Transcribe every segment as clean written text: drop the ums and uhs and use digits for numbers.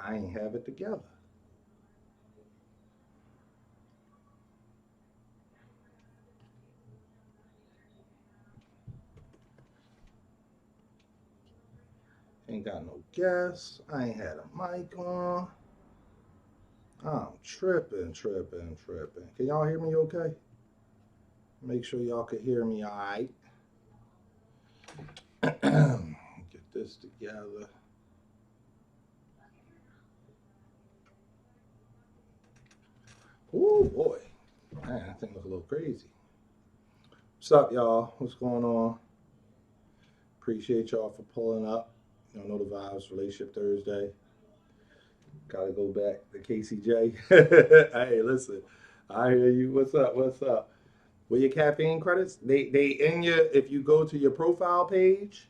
I ain't have it together. Ain't got no guests. I ain't had a mic on. I'm tripping, tripping, tripping. Can y'all hear me okay? Make sure y'all can hear me all right. Get this together. Oh boy. Man, that thing look a little crazy. What's up, y'all? What's going on? Appreciate y'all for pulling up. Y'all know the vibes, Relationship Thursday. Gotta go back to KCJ. Hey, listen. I hear you. What's up? What's up? Well, your caffeine credits, they in your if you go to your profile page,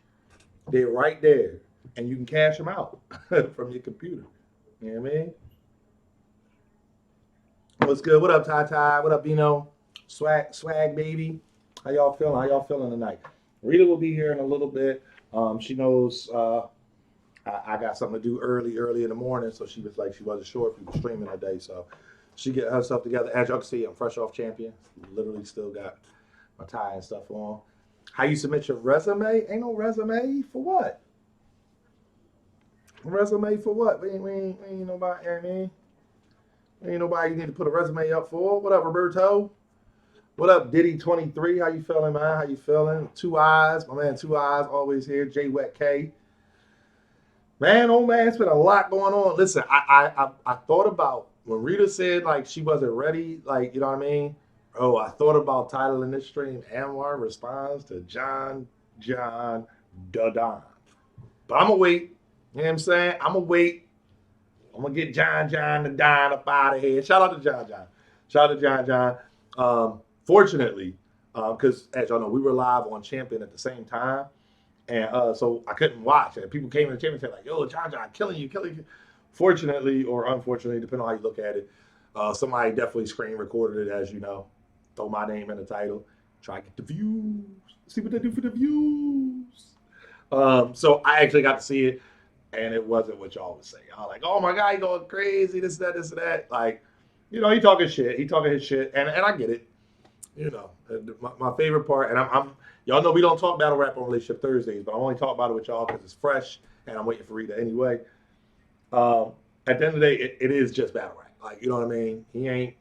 they're right there. And you can cash them out from your computer. You know what I mean? What's good? What up, Ty Ty? What up, Bino? Swag baby. How y'all feeling? How y'all feeling tonight? Rita will be here in a little bit. She knows I got something to do early in the morning, so she was like she wasn't sure if we were streaming today, so she get herself together. As y'all can see, I'm fresh off champion. Literally still got my tie and stuff on. How you submit your resume? Ain't no resume for what? Resume for what? We ain't nobody. I mean, ain't nobody you need to put a resume up for. What up, Roberto? What up, Diddy 23? How you feeling, man? How you feeling? Two Eyes, my man. Two Eyes always here. J Wet K. Man, oh man, it's been a lot going on. Listen, I thought about when Rita said like she wasn't ready, like you know what I mean. Oh, I thought about titling this stream. Anwar responds to John da Don. But I'm gonna wait. You know what I'm saying? I'm gonna wait. I'm gonna get John the Don up out of here. Shout out to John. Shout out to John. Fortunately, because as y'all know, we were live on Champion at the same time. And so I couldn't watch. And people came in the chamber and said, like, yo, John, killing you, killing you. Fortunately or unfortunately, depending on how you look at it, somebody definitely screen recorded it, as you know. Throw my name in the title. Try to get the views. See what they do for the views. So I actually got to see it, and it wasn't what y'all was saying. I was like, oh my God, he going crazy, this, and that. Like, you know, he talking shit. He talking his shit. And I get it. You know, my favorite part, and I'm y'all know we don't talk battle rap on Relationship Thursdays, but I only talk about it with y'all because it's fresh, and I'm waiting for Rita anyway. Um, at the end of the day, it is just battle rap. Like, you know what I mean? He ain't,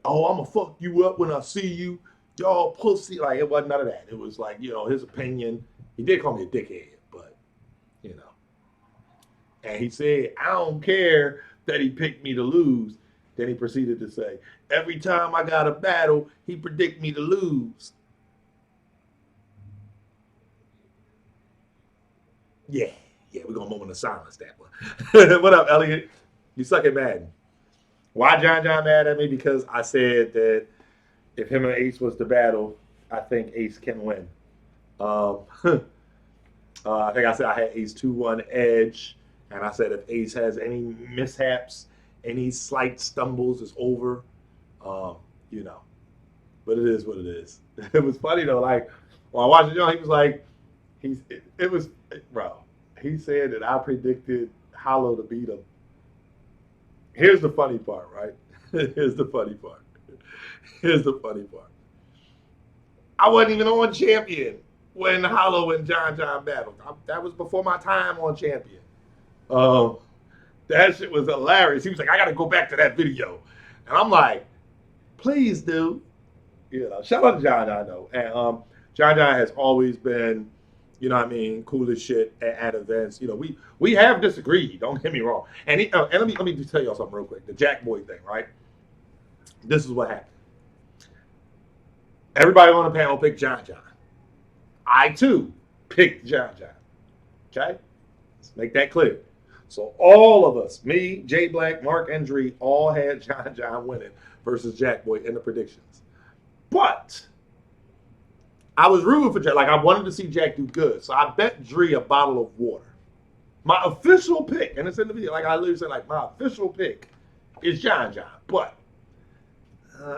oh, I'm gonna fuck you up when I see you, y'all pussy. Like, it wasn't none of that. It was like, you know, his opinion. He did call me a dickhead, but you know, and he said, I don't care that he picked me to lose. Then he proceeded to say, every time I got a battle, he predict me to lose. Yeah, yeah, we're gonna moment of silence that one. What up, Elliot? You suck at Madden. Why John mad at me? Because I said that if him and Ace was the battle, I think Ace can win. I think I said I had Ace 2-1 edge, and I said if Ace has any mishaps, any slight stumbles, it's over. You know, but it is what it is. It was funny though. Like when I watched it, he was like, it was, bro. He said that I predicted Hollow to beat him. Here's the funny part, right? Here's the funny part. Here's the funny part. I wasn't even on Champion when Hollow and John battled. That was before my time on Champion. Um, that shit was hilarious. He was like, I got to go back to that video, and I'm like, please do. You know, shout out to John though, and John has always been, you know what I mean, cool as shit at events. You know, we have disagreed. Don't get me wrong. And let me just tell y'all something real quick. The Jack Boy thing, right? This is what happened. Everybody on the panel picked John. I too picked John. Okay, let's make that clear. So all of us, me, Jay Black, Mark Andre, all had John winning versus Jack Boy in the predictions. But I was rooting for Jack. Like I wanted to see Jack do good, so I bet Dre a bottle of water. My official pick, and it's in the video. Like I literally said, like my official pick is John. But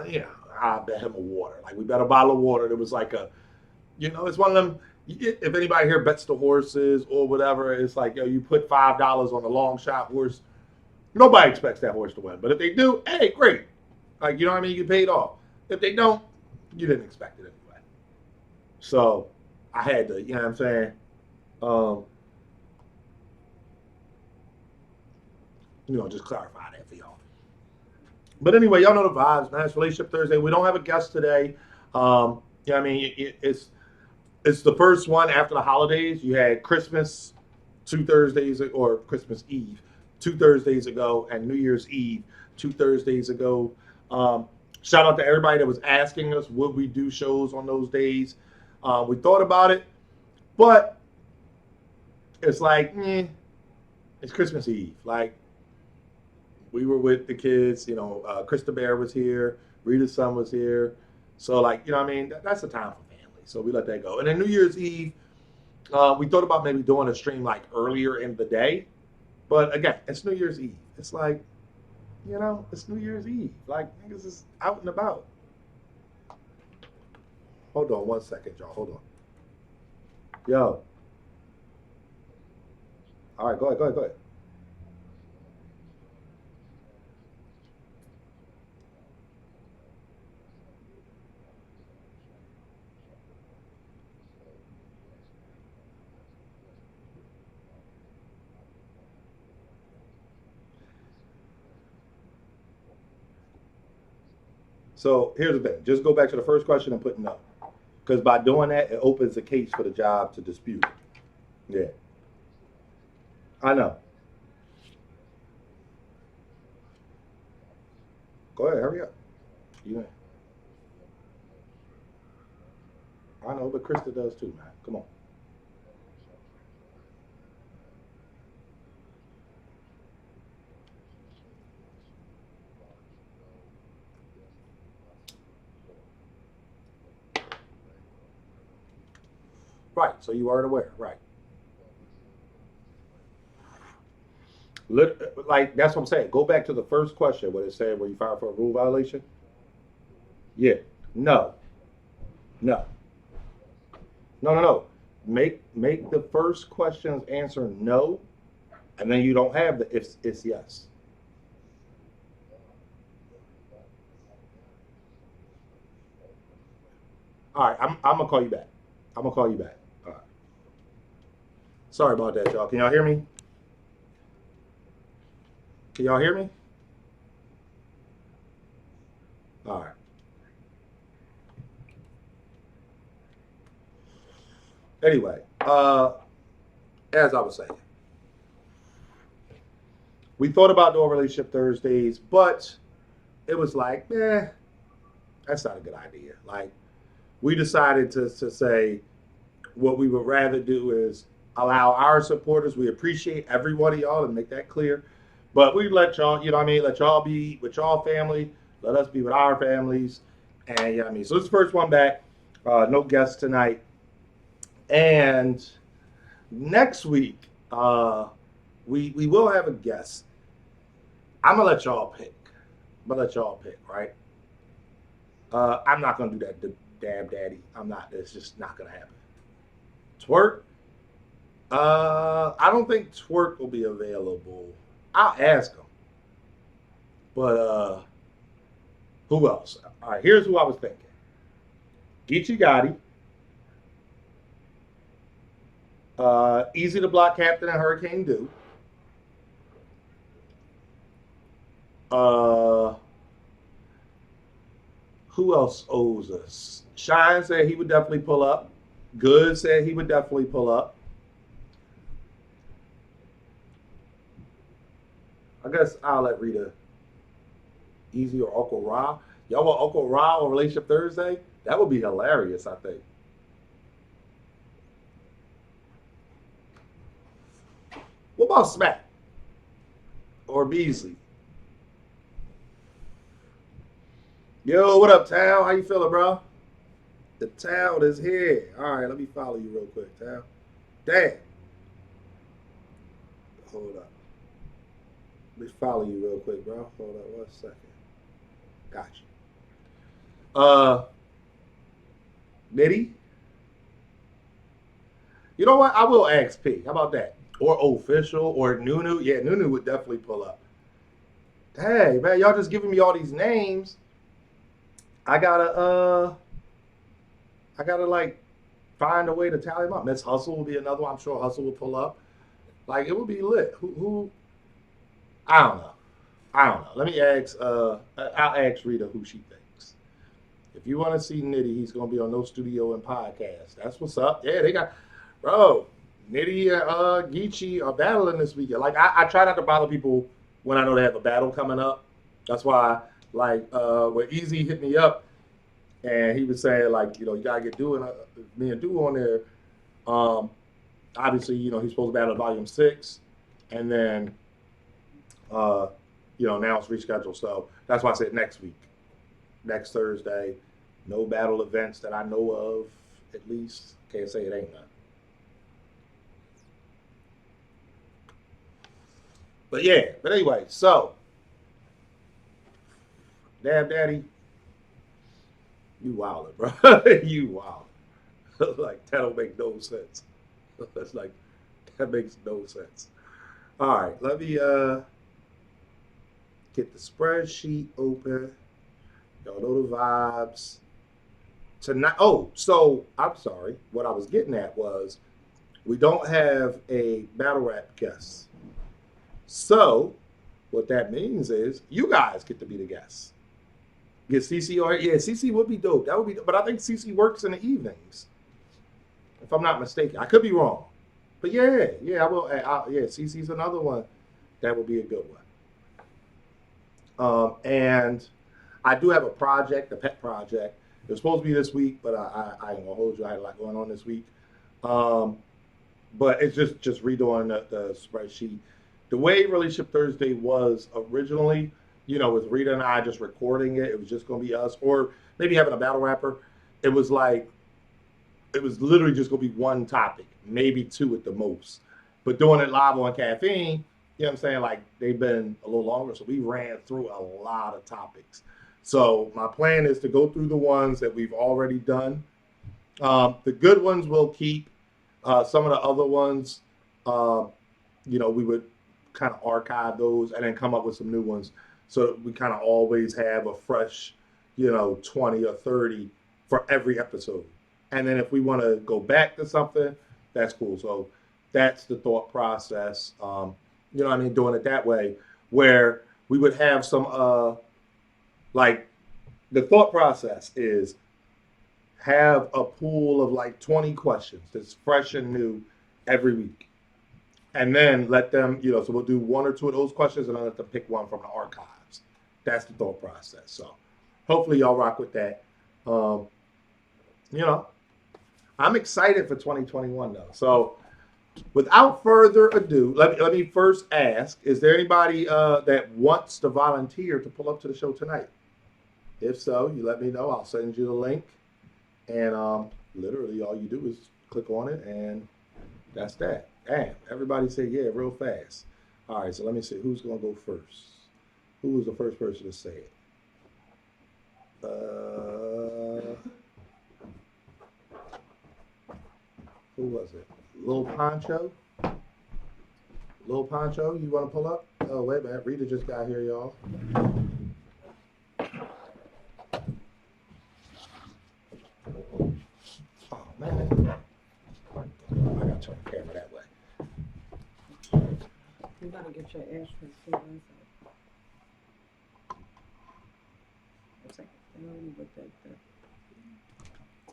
you know, I bet him a water. Like we bet a bottle of water. It was like a, you know, it's one of them. If anybody here bets the horses or whatever, it's like yo, you put $5 on a long shot horse Nobody expects that horse to win. But if they do, hey, great. Like, you know what I mean? You get paid off. If they don't, you didn't expect it anyway. So I had to, you know what I'm saying? Um, just clarify that for y'all. But anyway, y'all know the vibes, man. It's Relationship Thursday. We don't have a guest today. I mean, it's the first one after the holidays. You had Christmas 2 Thursdays, or Christmas Eve 2 Thursdays ago, and New Year's Eve 2 Thursdays ago. Shout out to everybody that was asking us, would we do shows on those days? We thought about it, but it's like, it's Christmas Eve. Like, we were with the kids, Krista Bear was here, Rita's son was here. So, like, what I mean? That's a time for family. So we let that go. And then New Year's Eve, we thought about maybe doing a stream like earlier in the day. But again, it's New Year's Eve. It's like, it's New Year's Eve. Like, niggas is out and about. Hold on 1 second, y'all. Hold on. Yo. All right, go ahead. So here's the thing. Just go back to the first question and put no. Because by doing that, it opens the case for the job to dispute it. Yeah. I know. Go ahead, hurry up. You I know, but Krista does too, man. Come on. Right. So you are aware. Right. Like, that's what I'm saying. Go back to the first question what it said where you filed for a rule violation. Yeah. No. No. No. Make the first question's answer no, and then you don't have the if it's yes. All right. I'm gonna call you back. I'm gonna call you back. All right. Sorry about that, y'all. Can y'all hear me? Can y'all hear me? All right. Anyway, as I was saying, we thought about doing Relationship Thursdays, but it was like, that's not a good idea. Like, we decided to say what we would rather do is allow our supporters. We appreciate every one of y'all and make that clear. But we let y'all, let y'all be with y'all family. Let us be with our families. And so this is the first one back. No guests tonight. And next week, we will have a guest. I'm gonna let y'all pick. Right? I'm not gonna do that dab daddy. I'm not. It's just not gonna happen. Twerk. I don't think Twerk will be available. I'll ask him. But who else? All right, here's who I was thinking. Geechee Gotti. Easy to Block Captain and Hurricane Do. Uh, who else owes us? Shine said he would definitely pull up. Good said he would definitely pull up. I guess I'll let Rita. Easy or Uncle Ra. Y'all want Uncle Ra on Relationship Thursday? That would be hilarious, I think. What about Smack? Or Beasley? Yo, what up, Tal? How you feeling, bro? The Tal is here. All right, let me follow you real quick, Tal. Damn. Hold up. Let me follow you real quick, bro. Hold up 1 second. Got you. Nitty? You know what? I will ask P. How about that? Or Official or Nunu. Yeah, Nunu would definitely pull up. Hey, man, y'all just giving me all these names. I gotta like find a way to tally them up. Miss Hustle will be another one. I'm sure Hustle will pull up. Like it would be lit. Who? I don't know. I don't know. Let me ask. I'll ask Rita who she thinks. If you want to see Nitty, he's gonna be on No Studio and Podcast. That's what's up. Yeah, they got, bro. Nitty and Geechee are battling this weekend. Like I try not to bother people when I know they have a battle coming up. That's why, like, when Easy hit me up and he was saying like, you gotta get doing me and Do on there. Um, Obviously, he's supposed to battle at Volume 6, and then uh, now it's rescheduled. So that's why I said next week, next Thursday. No battle events that I know of, at least. Can't say it ain't none. But yeah, but anyway, so Dab Daddy, you wildin', bro. You wild. Like that don't make no sense. That's like that makes no sense. All right, let me get the spreadsheet open. Y'all know the vibes. Tonight, oh, so I'm sorry. What I was getting at was we don't have a battle rap guest. So what that means is you guys get to be the guests. Get CC or yeah, CC would be dope. That would be, but I think CC works in the evenings, if I'm not mistaken. I could be wrong, but yeah, I will. Yeah, CC's another one that would be a good one. And I do have a project, a pet project. It was supposed to be this week, but I ain't gonna hold you. I had a lot going on this week. Um, but it's just redoing the spreadsheet. The way Relationship Thursday was originally, with Rita and I just recording it, it was just gonna be us, or maybe having a battle rapper. It was like it was literally just gonna be one topic, maybe two at the most. But doing it live on Caffeine, you know what I'm saying? Like they've been a little longer, so we ran through a lot of topics. So my plan is to go through the ones that we've already done. The good ones we'll keep. Some of the other ones, uh, we would kind of archive those and then come up with some new ones. So we kind of always have a fresh, 20 or 30 for every episode. And then if we want to go back to something, that's cool. So that's the thought process. What I mean, doing it that way, where we would have some, like, the thought process is have a pool of like 20 questions that's fresh and new every week. And then let them, so we'll do one or two of those questions and then let them pick one from the archives. That's the thought process. So hopefully y'all rock with that. Um, you know, I'm excited for 2021 though. So without further ado, let me first ask: is there anybody that wants to volunteer to pull up to the show tonight? If so, you let me know. I'll send you the link, and literally all you do is click on it, and that's that. Damn, everybody say yeah real fast. All right, so let me see who's gonna go first. Who was the first person to say it? Who was it? Lil Poncho. Lil Poncho, you want to pull up? Oh wait a minute, Rita just got here, y'all. Oh man, I gotta turn the camera that way. You gotta get your ashtray too. It's like, with that.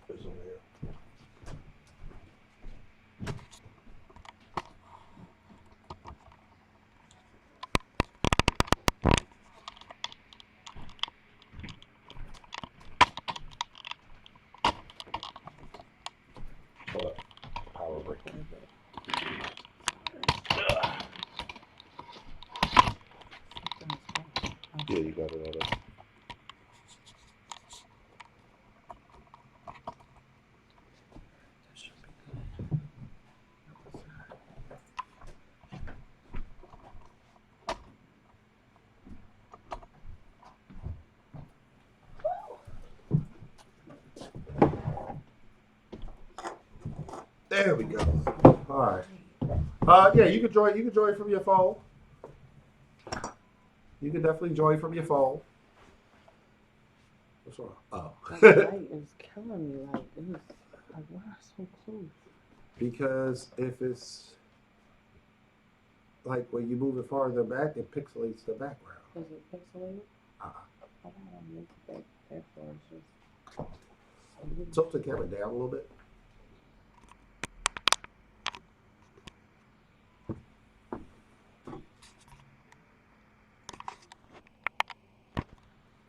It's over here. Hold up. Power break. Yeah, you got it all up. There we go. All right. Yeah, you can join. You can join from your phone. You can definitely join from your phone. What's wrong? Oh. That light is killing me. Like, it is, like, why so close? Because if it's like when you move it farther back, it pixelates the background. Does it pixelate? Uh-uh. I don't want to make it back that far. It's just. Tilt the camera down a little bit.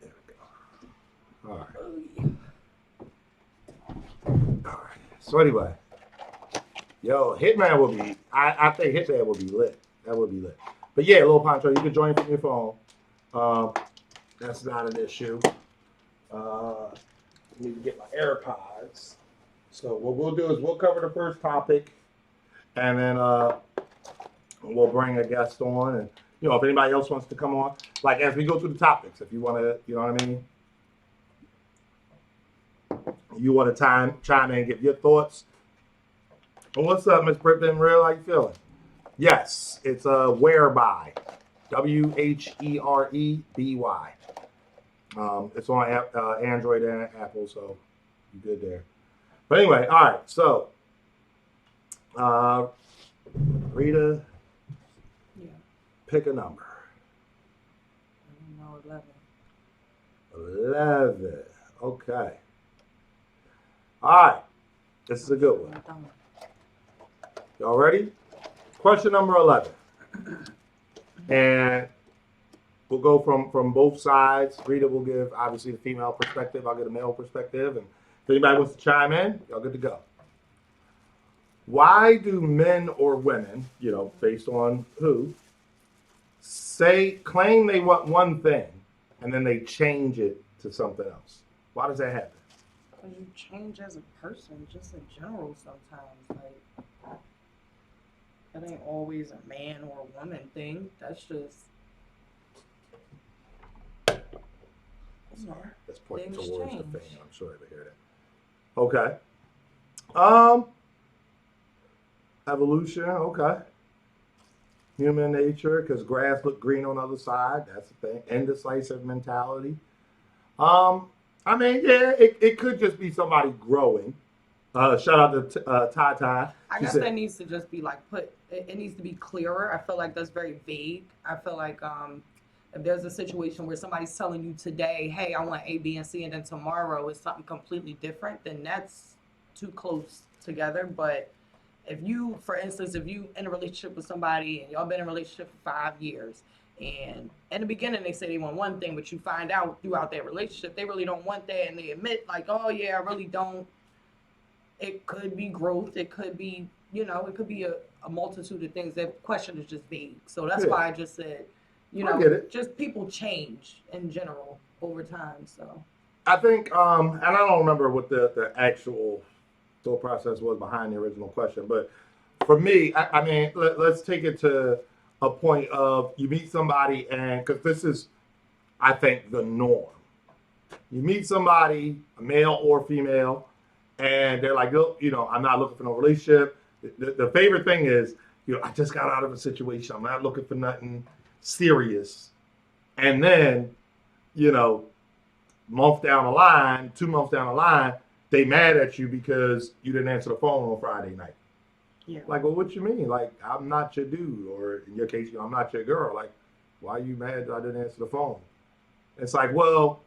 There we go. All right. All right. So anyway, yo, Hitman will be. I think Hitman will be lit. That would be lit. But yeah, little Poncho, you can join from your phone. That's not an issue. I need to get my AirPods. So what we'll do is we'll cover the first topic, and then we'll bring a guest on, and if anybody else wants to come on, like as we go through the topics, if you want to, you know what I mean. You want to chime in and give your thoughts. Well, what's up, Miss Britton? Real, how you feeling? Yes, it's Whereby, WHEREBY. It's on Android and Apple, so you're good there. But anyway, all right. So, Rita, Yeah. pick a number. I don't know, 11. 11. Okay. All right. This is a good one. Y'all ready? Question number 11. And we'll go from both sides. Rita will give, obviously, the female perspective. I'll get a male perspective. And if anybody wants to chime in, y'all good to go. Why do men or women, based on who, claim they want one thing and then they change it to something else? Why does that happen? Because you change as a person, just in general sometimes. Like, that ain't always a man or a woman thing. That's just. That's pointing Things towards change. the thing. I'm sure they hear that. Okay. Evolution. Okay. Human nature, because grass looked green on the other side. That's the thing. Indecisive mentality. I mean, yeah, it could just be somebody growing. Shout out to Ty Ty. I guess that needs to just be like it needs to be clearer. I feel like that's very vague. I feel like if there's a situation where somebody's telling you today, hey, I want A, B, and C, and then tomorrow is something completely different, then that's too close together. But if you, for instance, if you in a relationship with somebody and y'all been in a relationship for 5 years, and in the beginning they say they want one thing, but you find out throughout their relationship they really don't want that, and they admit like, oh yeah, I really don't. It could be growth. It could be, it could be a multitude of things. That question is just vague. So that's why I just said, I get it. just people change in general over time. So I think, and I don't remember what the actual thought process was behind the original question, but for me, I mean, let's take it to a point of you meet somebody, and because this is, I think, the norm. You meet somebody, a male or female, and they're like, look, I'm not looking for no relationship. The favorite thing is, I just got out of a situation. I'm not looking for nothing serious. And then, month down the line, 2 months down the line, they mad at you because you didn't answer the phone on Friday night. yeah, Like, well, what you mean? Like, I'm not your dude, or in your case, I'm not your girl. Like, why are you mad that I didn't answer the phone? It's like, well,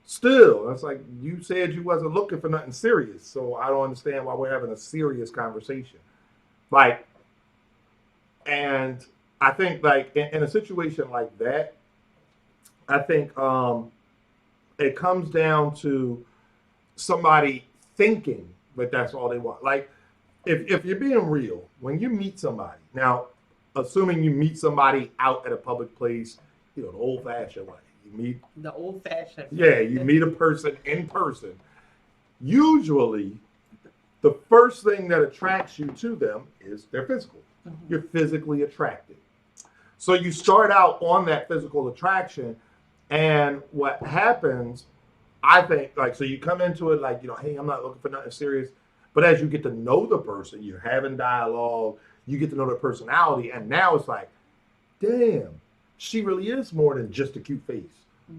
still, it's like you said you wasn't looking for nothing serious, so I don't understand why we're having a serious conversation. Like, and I think like in a situation like that, I think it comes down to somebody thinking that that's all they want. Like, if you're being real, when you meet somebody, now, assuming you meet somebody out at a public place, the old-fashioned way, you meet the old-fashioned. Yeah, you meet a person in person. Usually, the first thing that attracts you to them is their physical. Mhm. You're physically attracted. So you start out on that physical attraction, and what happens, I think, like, so you come into it like, hey, I'm not looking for nothing serious. But as you get to know the person, you're having dialogue, you get to know their personality, and now it's like, damn, she really is more than just a cute face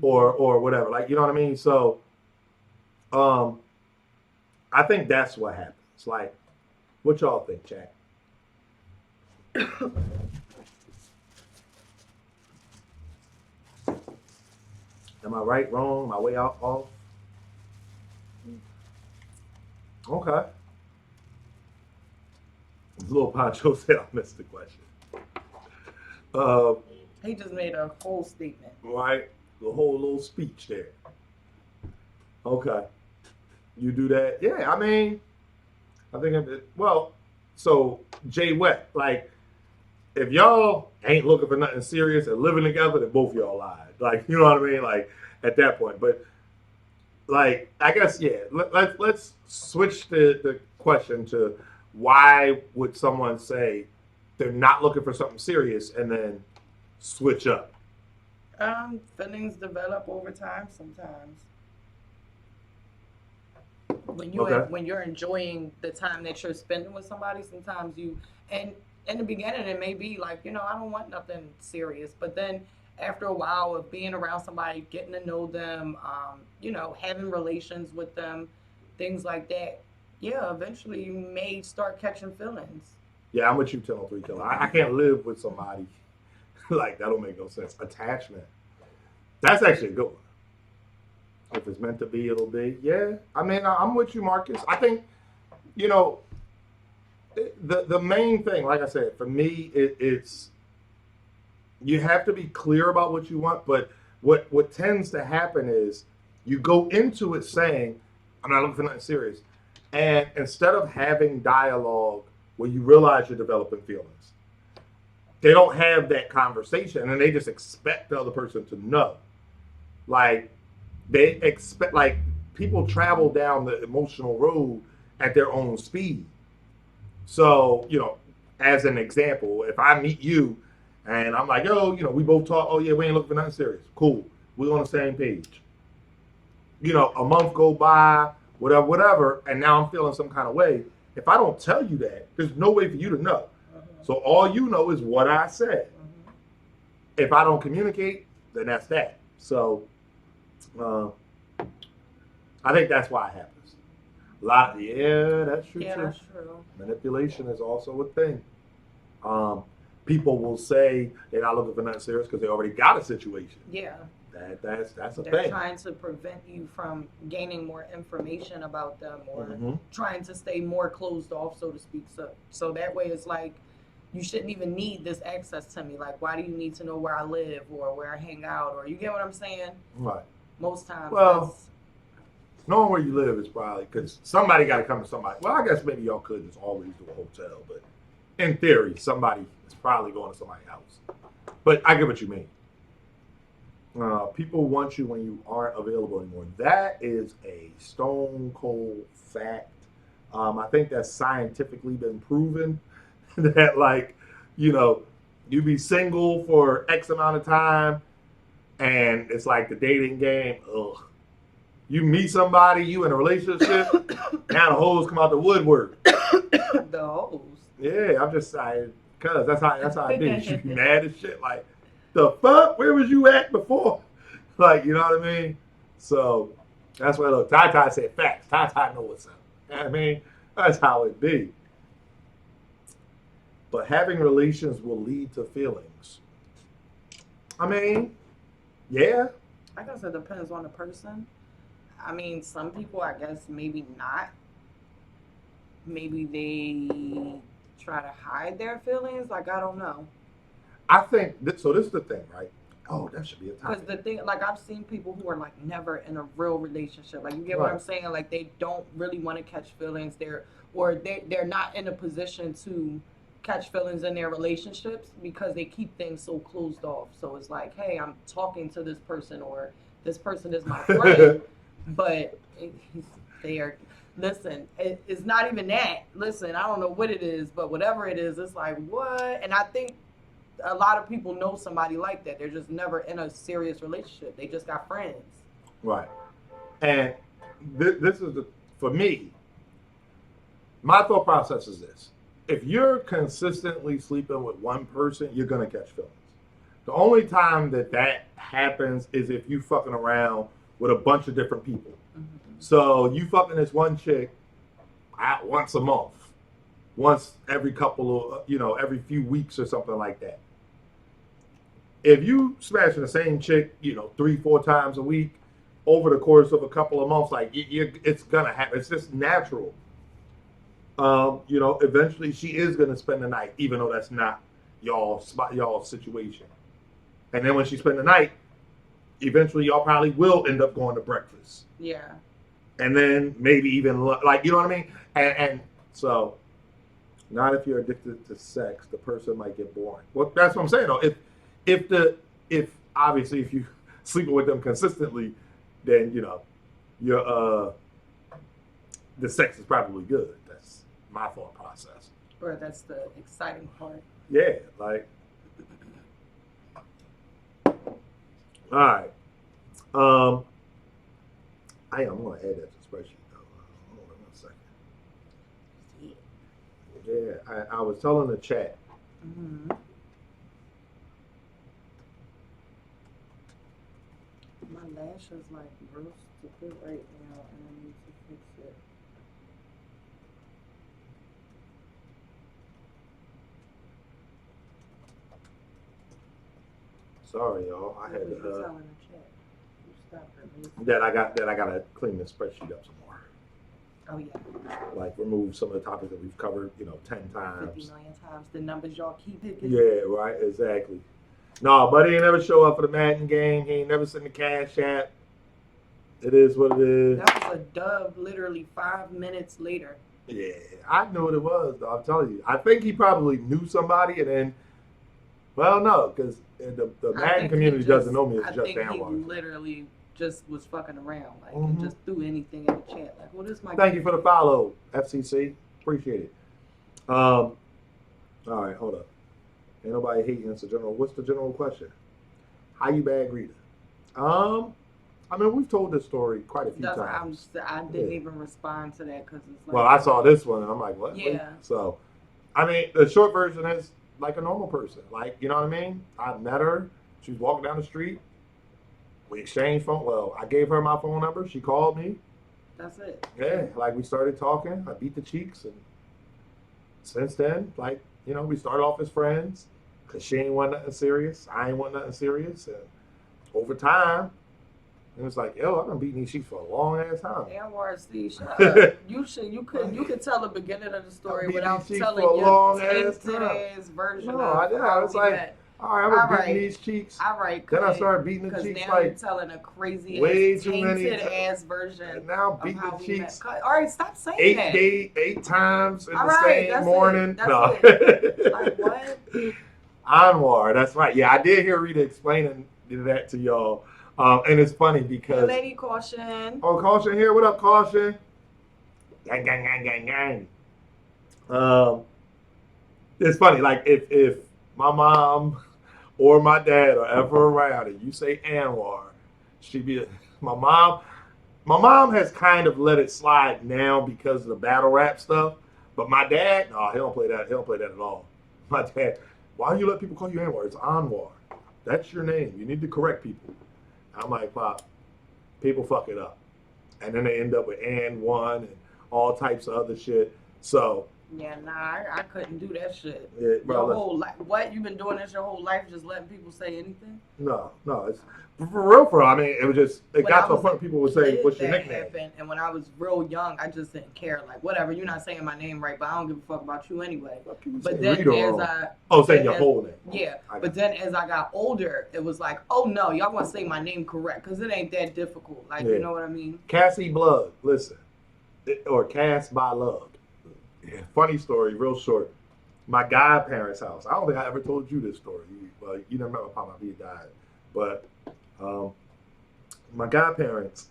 or whatever. Like, you know what I mean? So, I think that's what happens. Like, what y'all think, chat? Am I right, wrong? Am I way out, off? Okay. Little Pancho said I missed the question. He just made a whole statement. Right? The whole little speech there. Okay. You do that? Yeah, I mean, I think, well, so Jay Wet, like, if y'all ain't looking for nothing serious and living together, then both y'all lied. Like, you know what I mean? Like, at that point. But, like, I guess, yeah, let's switch the question to why would someone say they're not looking for something serious and then switch up? Feelings develop over time sometimes. When you're enjoying the time that you're spending with somebody, sometimes and in the beginning it may be like, I don't want nothing serious, but then after a while of being around somebody, getting to know them, having relations with them, things like that, yeah, eventually you may start catching feelings. Yeah, I'm with you, 10-3 killer. I can't live with somebody like that. Don't make no sense. Attachment. That's actually a good one. If it's meant to be, it'll be. Yeah. I mean, I'm with you, Marcus. I think, the main thing, like I said, for me, it's you have to be clear about what you want. But what tends to happen is you go into it saying, I'm not looking for nothing serious. And instead of having dialogue where you realize you're developing feelings, they don't have that conversation and they just expect the other person to know. Like, they expect, like, people travel down the emotional road at their own speed. So, as an example, if I meet you and I'm like, yo, we both talk, oh yeah, we ain't looking for nothing serious. Cool. We're on the same page. A month go by, whatever, and now I'm feeling some kind of way. If I don't tell you that, there's no way for you to know. So all you know is what I said. If I don't communicate, then that's that. So I think that's why it happens. That's true Yeah, too. that's true. Manipulation is also a thing. People will say they're not looking for nothing serious because they already got a situation. Yeah. That's a They're thing. trying to prevent you from gaining more information about them or Mhm. trying to stay more closed off, so to speak. So that way it's like, you shouldn't even need this access to me. Like, why do you need to know where I live or where I hang out? Or you get what I'm saying? Right. Most times. Well, knowing where you live is probably because somebody got to come to somebody. Well, I guess maybe y'all could just always do a hotel, but in theory, somebody is probably going to somebody's house. But I get what you mean. People want you when you aren't available anymore. That is a stone cold fact. I think that's scientifically been proven that, like, you be single for X amount of time, and it's like the dating game. Ugh. You meet somebody, you in a relationship, now the hoes come out the woodwork. The hoes. Yeah, I'm just saying, cause that's how I do. You be mad as shit, like, the fuck? Where was you at before? Like, you know what I mean? So that's why, look, Ty said facts. Ty know what's up. You know what I mean? That's how it be. But having relations will lead to feelings. I mean, yeah. I guess it depends on the person. I mean, some people, I guess, maybe not. Maybe they try to hide their feelings. Like, I don't know. I think, so this is the thing, right? Oh, that should be a Because topic. the thing, like, I've seen people who are, like, never in a real relationship. Like, you get what I'm saying? Like, they don't really want to catch feelings. They're not in a position to catch feelings in their relationships because they keep things so closed off. So it's like, hey, I'm talking to this person or this person is my friend, but they are. Listen, it's not even that. Listen, I don't know what it is, but whatever it is, it's like, what? And I think a lot of people know somebody like that. They're just never in a serious relationship. They just got friends. Right. And this is for me, my thought process is this. If you're consistently sleeping with one person, you're going to catch feelings. The only time that happens is if you fucking around with a bunch of different people. So you fucking this one chick out once a month, once every couple of, every few weeks or something like that. If you smashing the same chick, 3-4 times a week over the course of a couple of months, like it's gonna happen. It's just natural. Eventually she is gonna spend the night, even though that's not y'all situation. And then when she spend the night, eventually y'all probably will end up going to breakfast. Yeah. And then maybe even like, you know what I mean? And so, not if you're addicted to sex, the person might get boring. Well, that's what I'm saying though. If obviously if you sleeping with them consistently, then you're the sex is probably good. That's my thought process. Or that's the exciting part. Yeah, like. All right. I'm gonna add that to the spreadsheet though. Hold on 1 second. Yeah, I was telling the chat. Mm-hmm. My lash is like real stupid right now, and I need to fix it. Sorry, y'all. I had What was you to, telling the chat? You stopped her. that I gotta clean the spreadsheet up some more. Oh yeah. Like remove some of the topics that we've covered, 10 50 times. million times. The numbers y'all keep picking. Yeah, right, exactly. No, buddy ain't never show up for the Madden game. He ain't never sent the cash app. It is what it is. That was a dub literally 5 minutes later. Yeah, I knew what it was, though. I'm telling you. I think he probably knew somebody, and then, well, no, because the Madden community doesn't know me as just He Anwar. literally just was fucking around, like, Mhm. and just threw anything in the chat. Like, well, this might. Thank you for the follow, FCC. Appreciate it. All right, hold up. Ain't nobody hating. It's a general. What's the general question? How you bag Rita? I mean, we've told this story quite a few times. I didn't even respond to that because it's like. Well, I saw this one and I'm like, what? Yeah. So, I mean, the short version is like a normal person. Like, you know what I mean? I met her. She was walking down the street. We exchanged phone. Well, I gave her my phone number. She called me. That's it. Yeah, like we started talking. I beat the cheeks, and since then, like, we started off as friends because she ain't want nothing serious. I ain't want nothing serious, and over time, it was like, yo, I've been beating these cheeks for a long ass time. Anwar, Steve, shut up. You could tell the beginning of the story without telling your today's version of how it's we like, met. all right, I've been beating these cheeks. All right, then I started beating the cheeks because now like you're telling a crazy way ass, too many tainted ass version. And now of beating how the we cheeks met. All right, stop saying that. 8 times in All the right, same that's morning. it. That's No. it. Like what? Anwar, that's right. Yeah, I did hear Rita explaining that to y'all. And it's funny because. Hey, lady, caution. Oh, Caution here. What up, Caution? Gang, gang, gang, gang, gang. It's funny. Like if my mom or my dad are ever around and you say Anwar, she'd be my mom. My mom has kind of let it slide now because of the battle rap stuff. But my dad, no, he don't play that. He don't play that at all. My dad, why do you let people call you Anwar? It's Anwar. That's your name. You need to correct people. I'm like, Pop, people fuck it up. And then they end up with and one and all types of other shit. So yeah, nah, I couldn't do that shit. Yeah, bro, your whole life, what you been doing this your whole life, just letting people say anything? No, it's for real. I mean, it was just it got to a point people would say, "What's your nickname?" Happened, and when I was real young, I just didn't care. Like whatever, you're not saying my name right, but I don't give a fuck about you anyway. But then saying your whole name. Yeah, but then as I got older, it was like, oh no, y'all want to say my name correct because it ain't that difficult. Like you know what I mean? Cassie Blood, listen, or Cass by Love. Yeah, funny story, real short. My godparents' house. I don't think I ever told you this story. You never met my papa. He died, but my godparents.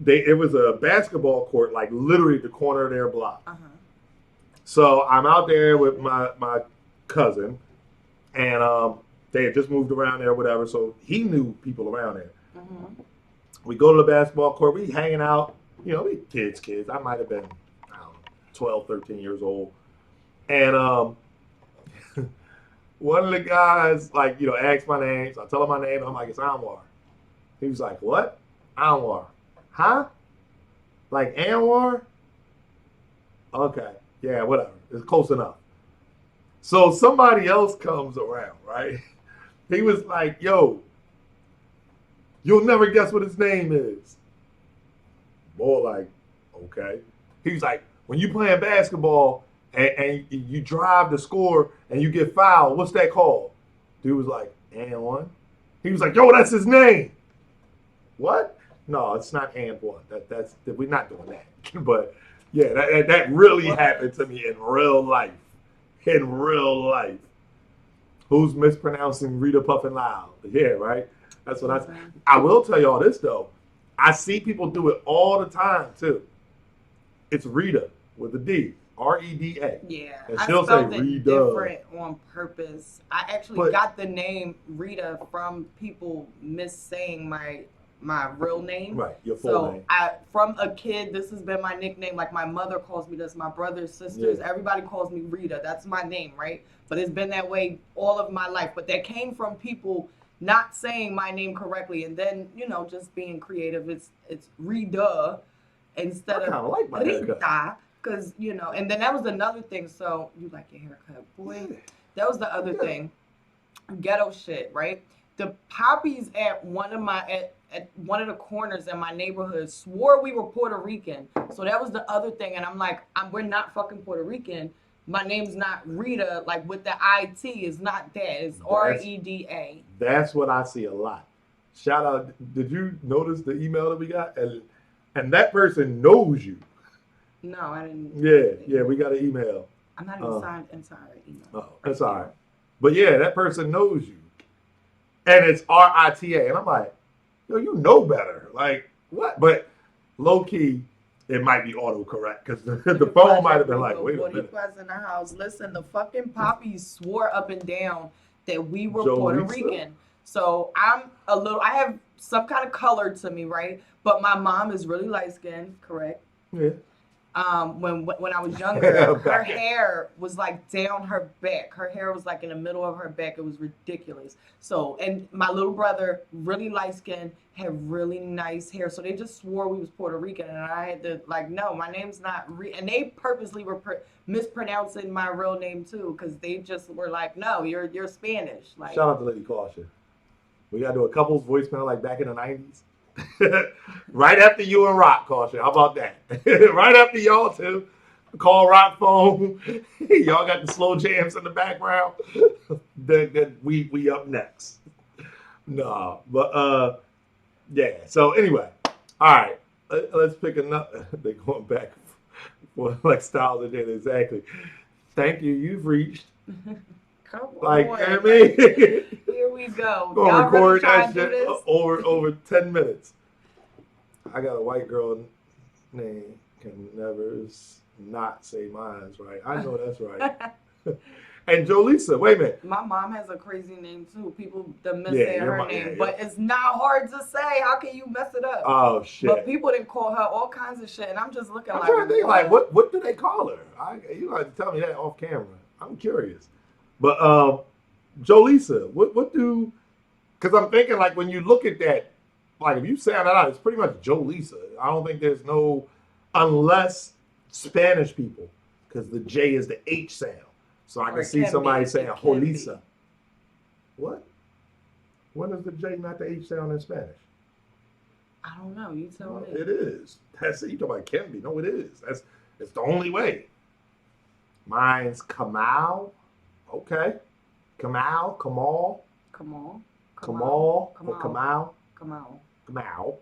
It was a basketball court, like literally the corner of their block. Uh-huh. So I'm out there with my cousin, and they had just moved around there, whatever. So he knew people around there. Uh-huh. We go to the basketball court. We hanging out. We kids. I might have been, I don't know, 12, 13 years old. And one of the guys, like, asked my name. So I tell him my name. And I'm like, it's Anwar. He was like, what? Anwar. Huh? Like Anwar? Okay. Yeah, whatever. It's close enough. So somebody else comes around, right? He was like, yo, you'll never guess what his name is. Boy, like, okay. He was like, when you playing basketball and you drive to score and you get fouled, what's that called? Dude was like, and one. He was like, yo, that's his name. What? No, it's not and one. That's we're not doing that. But yeah, that really happened to me in real life. In real life. Who's mispronouncing Rita Puffin Loud? Yeah, right. That's what I will tell y'all this though. I see people do it all the time too. It's Rita with a D, Reda, Yeah, and I she'll say spelled it Rita. different on purpose. I actually But got the name Rita from people missaying my real name. right, your full So name. from a kid, this has been my nickname. Like my mother calls me this, my brothers, sisters, Yeah. everybody calls me Rita. That's my name, right? But it's been that way all of my life. But that came from people not saying my name correctly, and then just being creative. It's Rita instead I kind of of like my haircut. Rita, because and then that was another thing. So you like your haircut, boy? That was the other thing. Ghetto shit, right? The poppies at one of one of the corners in my neighborhood swore we were Puerto Rican. So that was the other thing, and I'm like, we're not fucking Puerto Rican. My name's not Rita, like with the IT. It's not that. It's Reda. That's what I see a lot. Shout out! Did you notice the email that we got? And that person knows you. No, I didn't. Yeah, we got an email. I'm not even signed inside our email. Oh, that's all right. But yeah, that person knows you. And it's Rita. And I'm like, yo, you know better. Like, what? But low key, it might be autocorrect because the phone might have been like, wait a minute. In the house. Listen, the fucking poppies swore up and down that we were Joe Puerto Lisa? Rican. So I have some kind of color to me, right? But my mom is really light skinned, correct? Yeah. When I was younger, her hair was like down her back. Her hair was like in the middle of her back. It was ridiculous. So, and my little brother, really light skinned, had really nice hair. So they just swore we was Puerto Rican, and I had to like, no, my name's not. And they purposely were mispronouncing my real name too, because they just were like, no, you're Spanish. Like, shout out to Lady Caution. We gotta do a couple's voicemail like back in the 90s. Right after you and Rock, Caution. How about that? Right after y'all two. Call Rock phone. Y'all got the slow jams in the background. Then we up next. No, but yeah. So anyway, all right. Let's pick another. They're going back for like styles of data. Exactly. Thank you. You've reached. come Like, on. I mean, Here we go. gonna Y'all record really trying that to do shit this? over 10 minutes. I got a white girl name can never not say mine's right. I know that's right. And Jolisa, wait a minute. My mom has a crazy name too. People miss Yeah, her name, but it's not hard to say. How can you mess it up? Oh shit! But people didn't call her all kinds of shit, and I'm just looking I'm like, trying to think like what do they call her? You have to tell me that off camera. I'm curious. But Jolisa, what do? Because I'm thinking like when you look at that, like if you sound that out, it's pretty much Jolisa. I don't think there's no, unless Spanish people, because the J is the H sound. So I can see somebody saying Jolisa. What? When is the J not the H sound in Spanish? I don't know. You tell me. It is. That's it. You talking about can be. No, it is. It's the only way. Mine's Kamal. Okay. Kamal. Come on. Kamal. Or Kamal. Kamal. Kamal.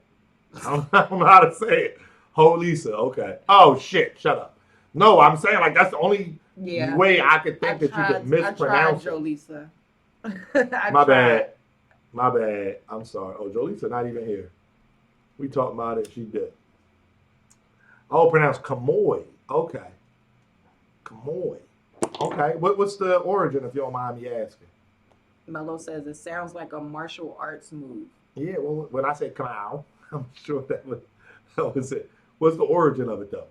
I don't know how to say it. Jolisa. Okay. Oh, shit. Shut up. No, I'm saying like that's the only way I could think that you could mispronounce it. Jolisa. My bad. I'm sorry. Oh, Jolisa not even here. We talked about it. She did. Oh, pronounced Kamoy. Okay. Kamoy. Okay. What's the origin, if you don't mind me asking? Mello says it sounds like a martial arts move. Yeah, well, when I say Kamau, I'm sure that was it. What's the origin of it, though?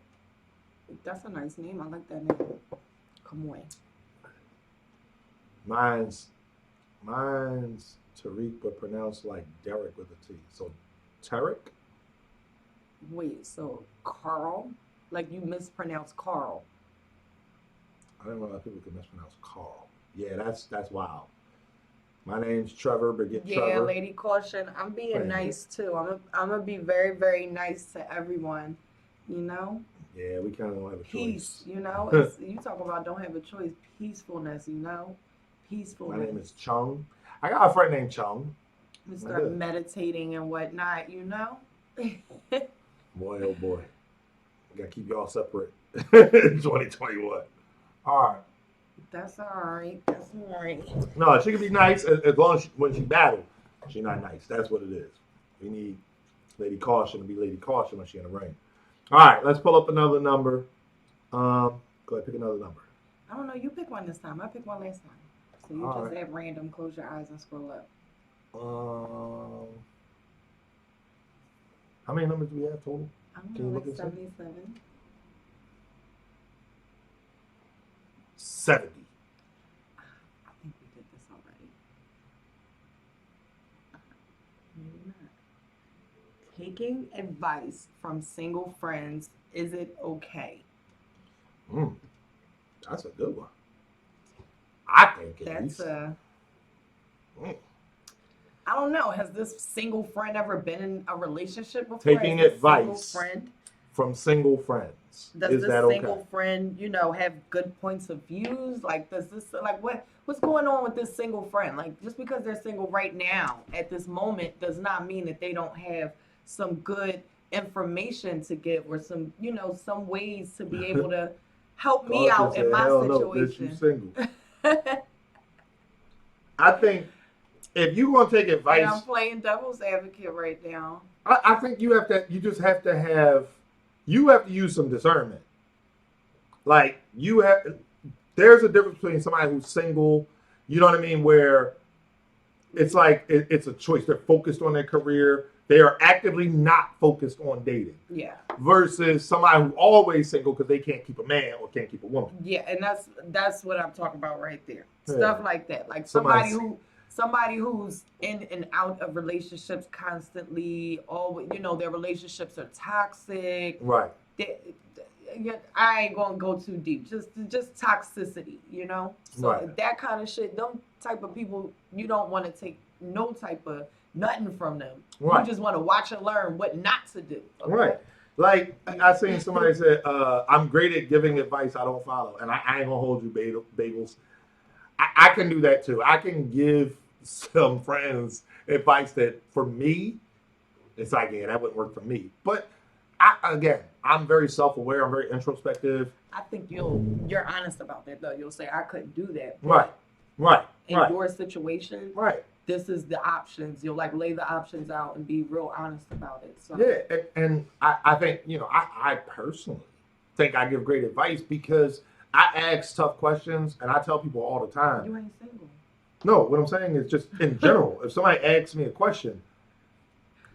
That's a nice name. I like that name. Kamoy. Mine's Tariq, but pronounced like Derek with a T. So Tarek. Wait, so Carl? Like you mispronounced Carl. I didn't realize people could mispronounce Carl. Yeah, that's wild. My name's Trevor, but get Yeah, Trevor. Lady Caution. I'm being Man. nice too. I'm gonna be very, very nice to everyone. You know, Yeah, we kind of don't have a peace. choice. You know, it's you talk about don't have a choice. Peacefulness. You know, My peacefulness. name is Chung. I got a friend named Chung. We I start do. meditating and whatnot. You know. Boy, oh boy. I gotta keep y'all separate. 2021. All right. That's all right. That's all right. No, she can be nice as long as when she battle, she not nice. That's what it is. We need Lady Caution to be Lady Caution when she in the ring. All right, let's pull up another number. Go ahead, pick another number. I don't know. You pick one this time. I picked one last time. So you All just right. at random. Close your eyes and scroll up. How many numbers do we have total? I don't Can you know, look like this up? 77. 70. I think we did this already. Maybe not. Taking advice from single friends, is it okay? That's a good one. I think at That's least. Mm. I don't know. Has this single friend ever been in a relationship before? Taking Has this single advice friend, from single friends. does Is this that okay? single friend, have good points of views? Like, does this like what's going on with this single friend? Like, just because they're single right now at this moment does not mean that they don't have some good information to give or some some ways to be able to help me Caution out in said, my hell no, bitch, you situation. single. I think if you're gonna take And advice, I'm playing devil's advocate right now. I think you just have to use some discernment. Like there's a difference between somebody who's single, you know what I mean, where it's like it's a choice. They're focused on their career. They are actively not focused on dating. Yeah. Versus somebody who always single because they can't keep a man or can't keep a woman. Yeah, and that's what I'm talking about right there. Yeah. Stuff like that. Like somebody who's in and out of relationships constantly, always their relationships are toxic. Right. I ain't gonna go too deep. Just toxicity, So Right. that kind of shit, them type of people, you don't want to take no type of nothing from them. Right. You just want to watch and learn what not to do. Okay? Right. Like I seen somebody said, I'm great at giving advice I don't follow. And I ain't gonna hold you bagels. I can do that too. I can give some friends advice that for me, it's like, yeah, that wouldn't work for me. But I'm very self-aware. I'm very introspective. I think you're honest about that though. You'll say I couldn't do that. Right. In your situation, Right. this is the options. You'll lay the options out and be real honest about it. So Yeah, and I think, I personally think I give great advice because I ask tough questions and I tell people all the time. You ain't single. No, what I'm saying is just in general, if somebody asks me a question,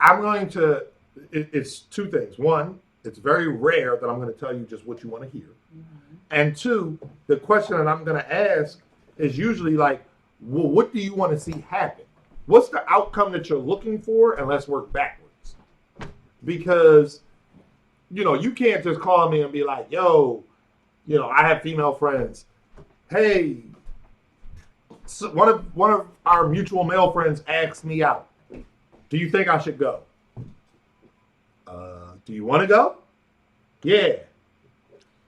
I'm going to, it's two things. One, it's very rare that I'm going to tell you just what you want to hear. Mm-hmm. And two, the question that I'm going to ask is usually like, well, what do you want to see happen? What's the outcome that you're looking for? And let's work backwards. Because, you can't just call me and be like, yo, I have female friends. Hey, so one of our mutual male friends asked me out. Do you think I should go? Do you want to go? Yeah.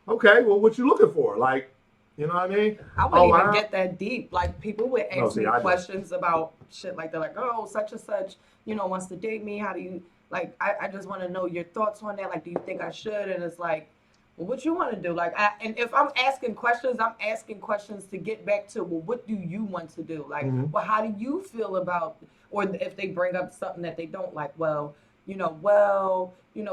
Okay, well, what you looking for? Like, you know what I mean? I wouldn't even get that deep. Like people would ask me questions about shit like that, like, oh, such and such, wants to date me. How do you like? I just want to know your thoughts on that. Like, do you think I should? And it's like, well, what you want to do? Like, and if I'm asking questions to get back to, well, what do you want to do? Like, well, how do you feel about? Or if they bring up something that they don't like,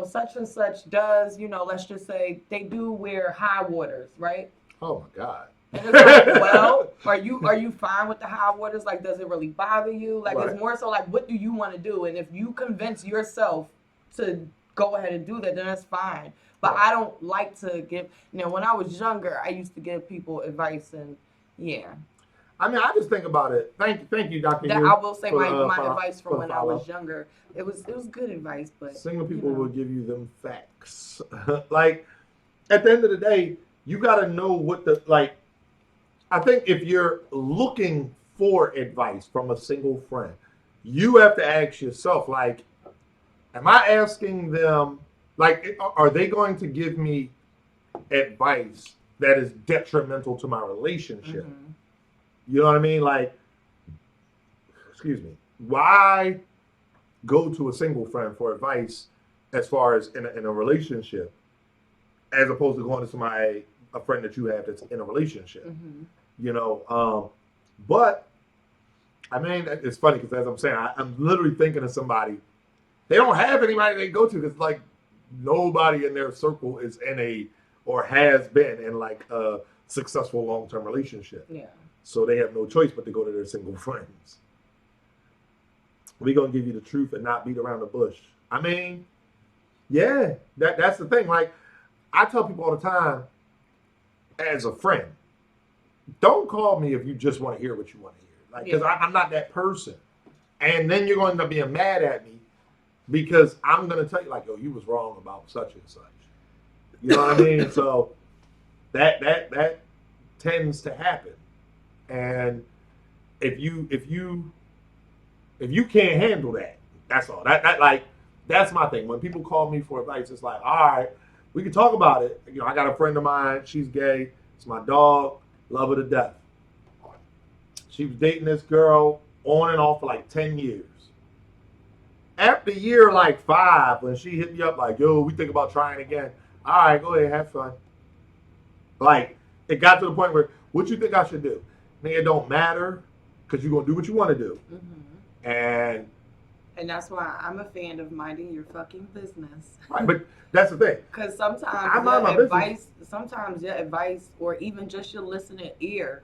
such and such does, let's just say they do wear high waters, right? Oh my God. And it's like, well, are you fine with the high waters? Like, does it really bother you? Like, Right. It's more so like, what do you want to do? And if you convince yourself to go ahead and do that, then that's fine. But Right. I don't like to give. When I was younger, I used to give people advice, and yeah. I mean, I just think about it. Thank you, Dr. That Yu, I will say for my for advice for from the when I follow. was younger. It was good advice, but Single you people know. will give you them facts. Like at the end of the day, you got to know what the like. I think if you're looking for advice from a single friend, you have to ask yourself, like, am I asking them, like, are they going to give me advice that is detrimental to my relationship? Mm-hmm. You know what I mean? Like, excuse me, why go to a single friend for advice as far as in a relationship, as opposed to going to somebody, a friend that you have that's in a relationship? Mm-hmm. You know, but I mean, it's funny because as I'm saying, I'm literally thinking of somebody. They don't have anybody they go to because like nobody in their circle is in a or has been in like a successful long term relationship. Yeah. So they have no choice but to go to their single friends. We're gonna give you the truth and not beat around the bush. I mean, yeah, that's the thing. Like I tell people all the time, as a friend, don't call me if you just want to hear what you want to hear. Like, because Yeah. I'm not that person. And then you're going to end up being mad at me because I'm going to tell you, like, yo, you was wrong about such and such. You know what I mean? So that tends to happen. And if you can't handle that, that's all. That like that's my thing. When people call me for advice, it's like, all right, we can talk about it. You know, I got a friend of mine. She's gay. It's my dog. Love her to death. She was dating this girl on and off for like 10 years. After year like 5, when she hit me up like, yo, we think about trying again. All right, go ahead, have fun. Like, it got to the point where, what you think I should do? Nigga, it don't matter because you're going to do what you want to do. Mm-hmm. And that's why I'm a fan of minding your fucking business. Right, but that's the thing. Because sometimes your advice, or even just your listening ear,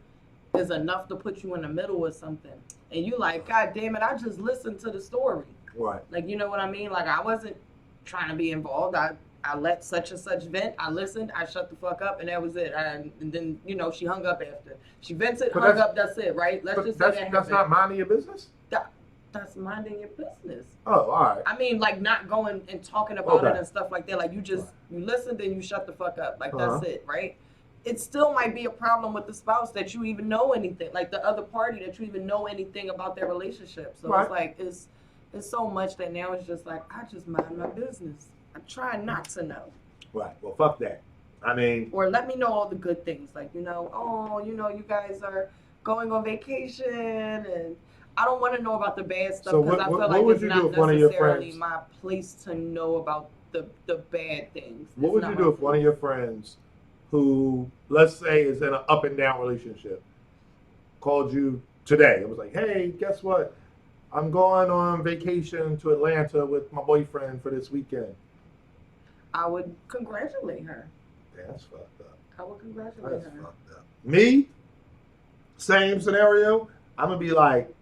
is enough to put you in the middle of something. And you like, God damn it, I just listened to the story. Right. Like, you know what I mean? Like, I wasn't trying to be involved. I let such and such vent. I listened. I shut the fuck up, and that was it. And then, she hung up after. She vented, hung up. That's it, right? Let's just say that that's not minding your business? That's minding your business. Oh, all right. I mean, like, not going and talking about it and stuff like that. Like, you listened and you shut the fuck up. Like, that's it, right? It still might be a problem with the spouse that you even know anything, like the other party that you even know anything about their relationship. So it's like, it's so much that now it's just like, I just mind my business. I try not to know. Right. Well, fuck that. I mean, or let me know all the good things. Like, you guys are going on vacation, and I don't want to know about the bad stuff because I feel like it's not necessarily my place to know about the bad things. What would you do if one of your friends who, let's say, is in an up and down relationship called you today and was like, hey, guess what? I'm going on vacation to Atlanta with my boyfriend for this weekend. I would congratulate her. That's fucked up. I would congratulate her. That's fucked up. Me, same scenario. I'm going to be like,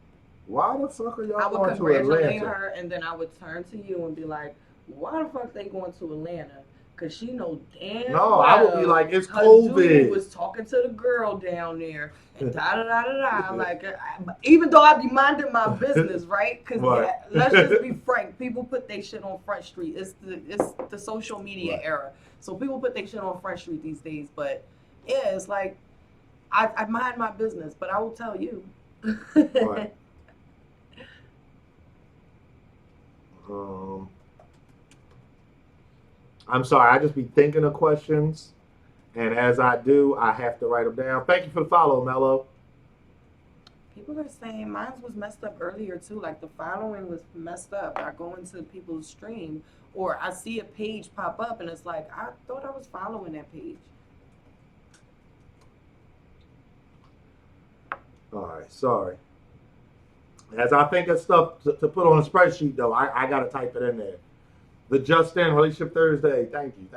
why the fuck are y'all going to Atlanta? I would congratulate her, and then I would turn to you and be like, why the fuck they going to Atlanta? Because she know damn No, I would be like, it's COVID. Dude was talking to the girl down there, and da-da-da-da-da. Like, even though I be minding my business, right? Because let's just be frank. People put their shit on Front Street. It's the social media era. So people put their shit on Front Street these days. But, yeah, it's like, I mind my business, but I will tell you. Right. I'm sorry, I just be thinking of questions, and as I do, I have to write them down. Thank you for the follow, Mello. People are saying mine was messed up earlier too. Like the following was messed up. I go into people's stream, or I see a page pop up, and it's like, I thought I was following that page. All right, sorry. As I think of stuff to put on a spreadsheet, though, I got to type it in there. The Justin Relationship Thursday. Thank you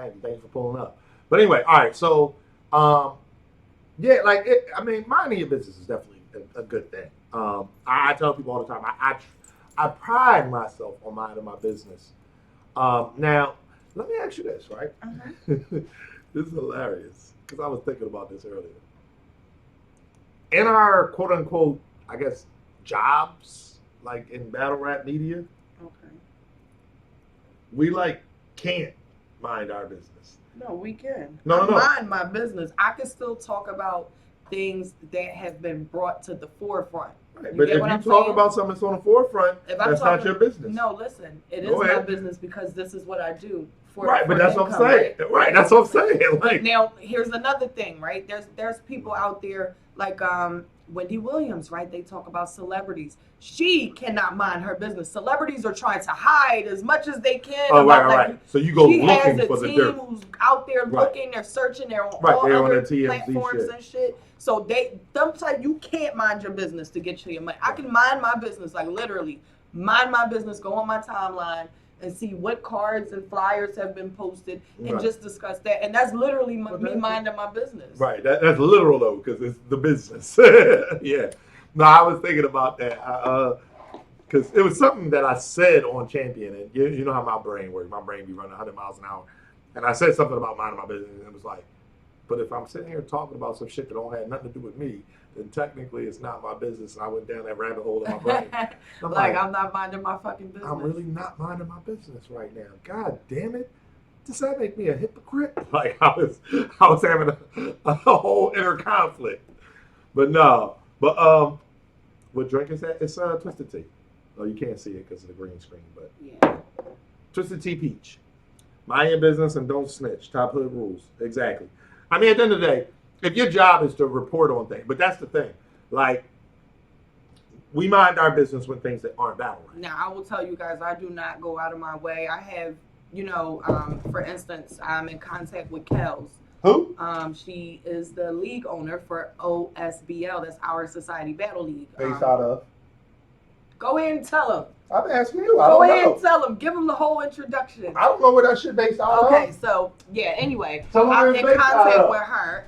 for pulling up. But anyway, all right. So, yeah, like I mean, minding your business is definitely a good thing. I tell people all the time. I pride myself on minding my business. Now, let me ask you this, right? This is hilarious because I was thinking about this earlier. in our quote unquote, I guess, jobs, like in battle rap media, Okay. we like can't mind our business. No, we can. No. I mind my business. I can still talk about things that have been brought to the forefront. Right. You But get if what you I'm talk saying? about something that's on the forefront, If I'm that's not talking- your business. No, listen, it is Go my ahead. business because this is what I do. Right, but for that's what I'm income, saying. Right, that's what I'm saying. But Like, now here's another thing, right? There's people out there like Wendy Williams, right? They talk about celebrities. She cannot mind her business. Celebrities are trying to hide as much as they can. oh, about, right. So you go she has looking a for the team dirt. who's out there Right. looking. They're searching. They're on Right, all they're on other the TMZ platforms shit. and shit. So sometimes you can't mind your business to get to your money. I can mind my business, like literally mind my business. Go on my timeline and see what cards and flyers have been posted and Right. just discuss that. And that's literally Well, me that's- minding my business. Right, that's literal though, because it's the business. Yeah. No, I was thinking about that. Because it was something that I said on Champion, and you know how my brain works. My brain be running 100 miles an hour. And I said something about minding my business, and it was like, but if I'm sitting here talking about some shit that don't have nothing to do with me, then technically it's not my business. And I went down that rabbit hole in my brain. I'm like I'm not minding my fucking business. I'm really not minding my business right now. God damn it. Does that make me a hypocrite? Like I was having a whole inner conflict. But no. But what drink is that? It's Twisted Tea. Oh, you can't see it because of the green screen, but Yeah. Twisted Tea Peach. Mind your business and don't snitch. Top hood rules. Exactly. I mean, at the end of the day, if your job is to report on things, but that's the thing. Like, we mind our business with things that aren't battle rap. Now I will tell you guys, I do not go out of my way. I have, for instance, I'm in contact with Kels. Who? She is the league owner for OSBL. That's Our Society Battle League. Based out of? Go ahead and tell him. I'm asking you. I Go don't ahead know. and tell him. Give him the whole introduction. I don't know where that shit based out Okay, of. so yeah. Anyway, Tell him where I'm it's in based out contact of. with her,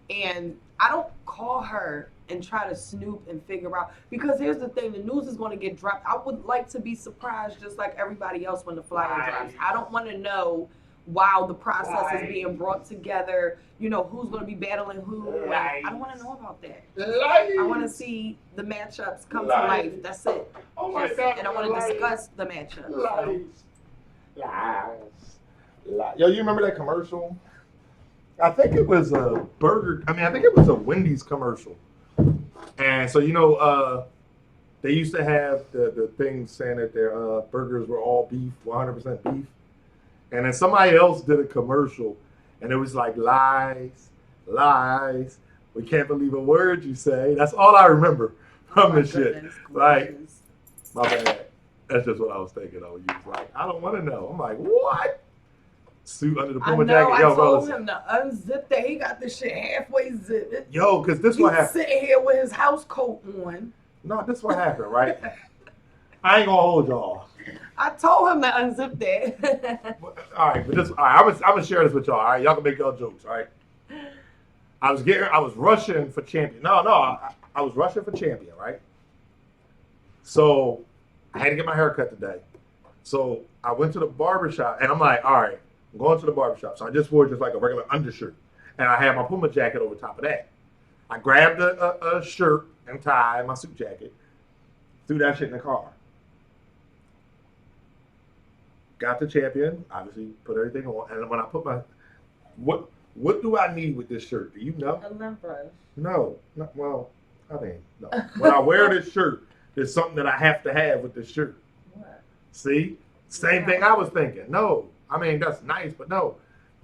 and I don't call her and try to snoop and figure out, because here's the thing: the news is going to get dropped. I would like to be surprised, just like everybody else, when the flyer drops. I don't want to know while the process is being brought together. Who's going to be battling who. And I don't want to know about that. I want to see the matchups come to life. That's it. Oh my God. And I want to discuss the matchups. Lies. Yo, you remember that commercial? I think it was a I think it was a Wendy's commercial. And so, they used to have the thing saying that their burgers were all beef, 100% beef. And then somebody else did a commercial, and it was like, lies, lies. We can't believe a word you say. That's all I remember from Oh my this shit. goodness Like, gracious. my bad. That's just what I was thinking of. You was like, I don't want to know. I'm like, what? Suit under the I Puma know. jacket. I Yo, told bro, him to unzip that. He got this shit halfway zipped. yo, because this what He's happened. sitting here with his house coat on. No, this what happened, right? I ain't gonna hold y'all. I told him to unzip that. All right, but I'm gonna share this with y'all. All right, y'all can make y'all jokes. All right. I was rushing for champion. No, I was rushing for champion, right? So I had to get my hair cut today. So I went to the barbershop, and I'm like, all right, I'm going to the barbershop. So I just wore just like a regular undershirt, and I had my Puma jacket over top of that. I grabbed a shirt and tie, my suit jacket, threw that shit in the car. Got the champion, obviously put everything on, and when I put my what do I need with this shirt? Do you know? A limp brush. No. Well, I mean, no. When I wear this shirt, there's something that I have to have with this shirt. What? See? Same thing I was thinking. No. I mean, that's nice, but no.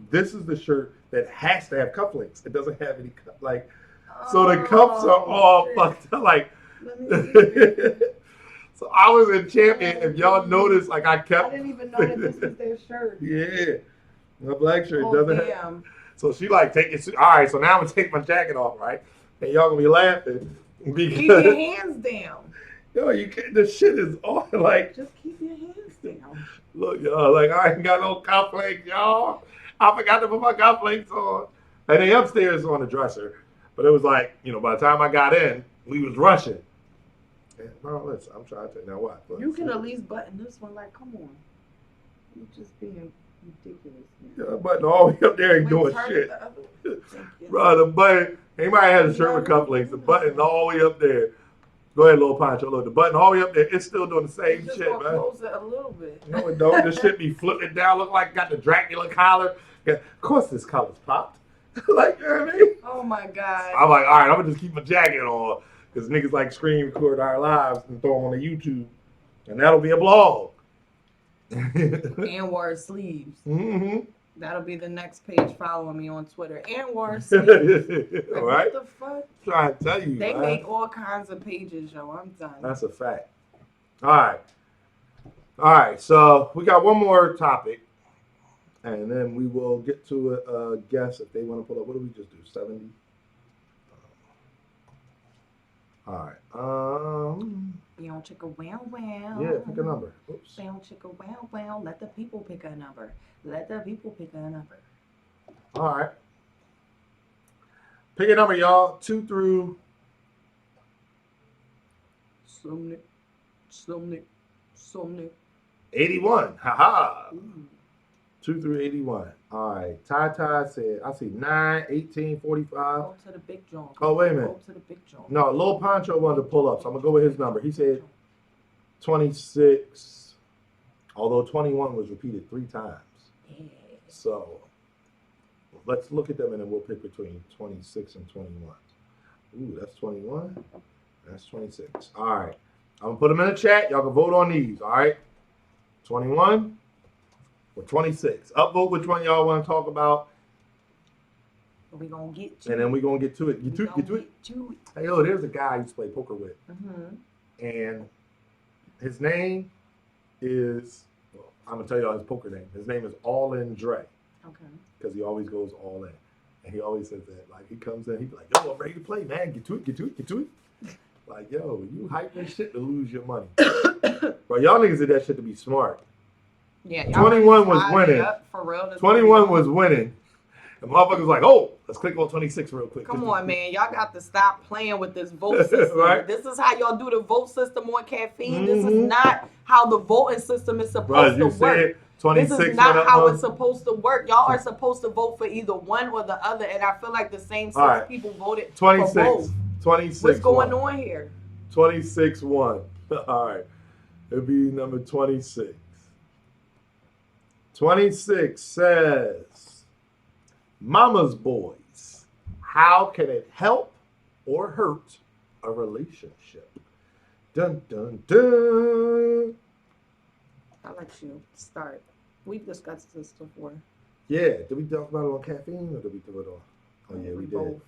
This is the shirt that has to have cufflinks. It doesn't have any so the cuffs are all shit. fucked up. Like, Let me see. so I was in champion. If y'all notice, like I I kept. didn't even know that this was their shirt. Yeah. My black shirt Oh, doesn't have. damn. So she like take it. All right, so now I'm gonna take my jacket off, right? And y'all gonna be laughing Keep your because hands down. yo, you can't. The shit is on. Like, Just keep your hands down. look, y'all. Like I ain't got no cufflinks, y'all. I forgot to put my cufflinks on. And they upstairs on the dresser, but it was like by the time I got in, we was rushing. And, no, listen, I'm trying to now what? You can at least button this one. Like, come on. You're just being ridiculous. Man. Yeah, button all the way up there ain't Wait, doing turn shit. the other way. Thank you. Bro, the button Anybody has a shirt with cufflinks, the button all the way up there. Go ahead, little Poncho. Look, the button all the way up there. It's still doing the same It's just shit, gonna man. close it a little bit. No, it don't. This shit be flipping down, look like got the Dracula collar. Yeah, of course, this collar's popped. Like, you know what I mean? Oh my god. I'm like, all right, I'm gonna just keep my jacket on because niggas like screen record our lives and throw them on the YouTube, and that'll be a blog. And wear sleeves. Mm-hmm. That'll be the next page following me on Twitter. And wear sleeves. All right. What the fuck? Trying to tell you, They man. make all kinds of pages, yo. I'm done. That's a fact. All right. So we got one more topic, and then we will get to a guess if they want to pull up. What did we just do? 70. All right. Bow chicka wow wow. Yeah, pick a number. Oops. Bow chicka wow wow. Let the people pick a number. Let the people pick a number. All right. Pick a number, y'all. 2 through. Somnick. 81. Haha. Ooh. 2 through 81. All right. Ty said, I see 9, 18, 45. Go to the big John. Oh, wait a minute. Go to the big John. No, Lil Poncho wanted to pull up, so I'm going to go with his number. He said 26, although 21 was repeated 3 times. Yeah. So let's look at them and then we'll pick between 26 and 21. Ooh, that's 21. That's 26. All right. I'm going to put them in the chat. Y'all can vote on these. All right. 21 or 26. Upvote which one y'all want to talk about. We gonna get to And then we're going to get to it. Get to it. Hey, yo, there's a guy I used to play poker with. Mm-hmm. And his name is, well, I'm going to tell y'all his poker name. His name is All In Dre. Okay. Because he always goes all in. And he always says that. Like, he comes in, he be like, yo, I'm ready to play, man. Get to it. Like, yo, you hype this shit to lose your money. Bro, y'all niggas did that shit to be smart. Yeah. 21 was winning. For real. 21 was winning. And motherfuckers like, oh, let's click on 26 real quick. Come on, man. Y'all got to stop playing with this vote system. Right? This is how y'all do the vote system on caffeine. This is Mhm. not how the voting system is Bro, supposed you to work. said 26 This is not went up, how huh? it's supposed to work. Y'all are supposed to vote for either one or the other, and I feel like the same six All right. people voted 26. for both. 26. What's going won. on here? 26 won. All right. It'll be number 26. 26 says, Mama's boys, how can it help or hurt a relationship? Dun, dun, dun. I'll let you start. We've discussed this before. Yeah, did we talk about it on caffeine or did we do it on? Oh, yeah, we did. Both.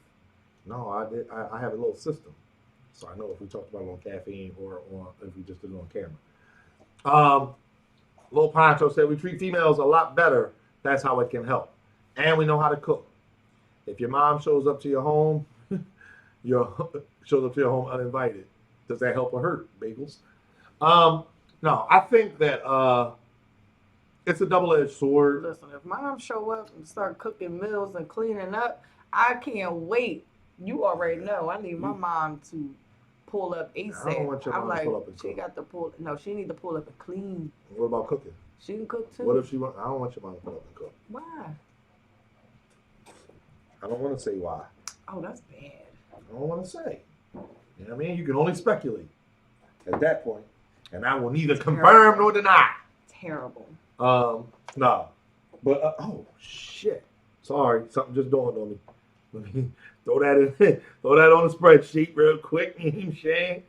No, I did. I have a little system. So I know if we talked about it on caffeine or if we just did it on camera. Lil Poncho said we treat females a lot better. That's how it can help. And we know how to cook. If your mom shows up to your home, shows up to your home uninvited, does that help or hurt, bagels? No, I think that it's a double-edged sword. Listen, if mom show up and start cooking meals and cleaning up, I can't wait. You already know. I need my mom to pull up ASAP. I don't want your I'm mom to like, pull up and she cook. got to pull. No, she need to pull up and clean. What about cooking? She can cook too. What if she want? I don't want your mom to pull up and cook. Why? I don't want to say why. Oh, that's bad. I don't want to say. You know what I mean? You can only speculate at that point, and I will neither confirm nor deny. Terrible. No, but oh shit! Sorry, something just dawned on me. Let me throw that in. Throw that on the spreadsheet real quick, Shane.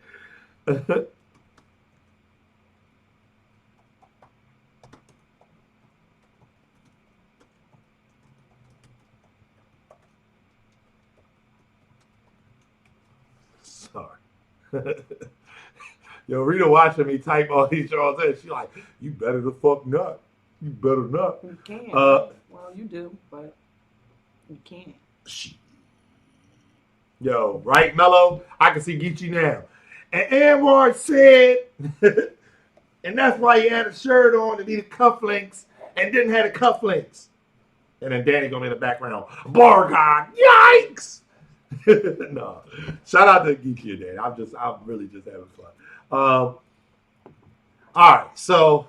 Sorry. Yo, Rita watching me type all these Charles in. She like, you better the fuck not. You better not. You can. Well, you do, but you can't. Yo, right, Mello? I can see Geechee now. And Anwar said, and that's why he had a shirt on to be the cufflinks and didn't have the cufflinks. And then Danny gonna be in the background. Bar God, yikes! No, shout out to Geechee and Danny. I'm really just having fun. All right, so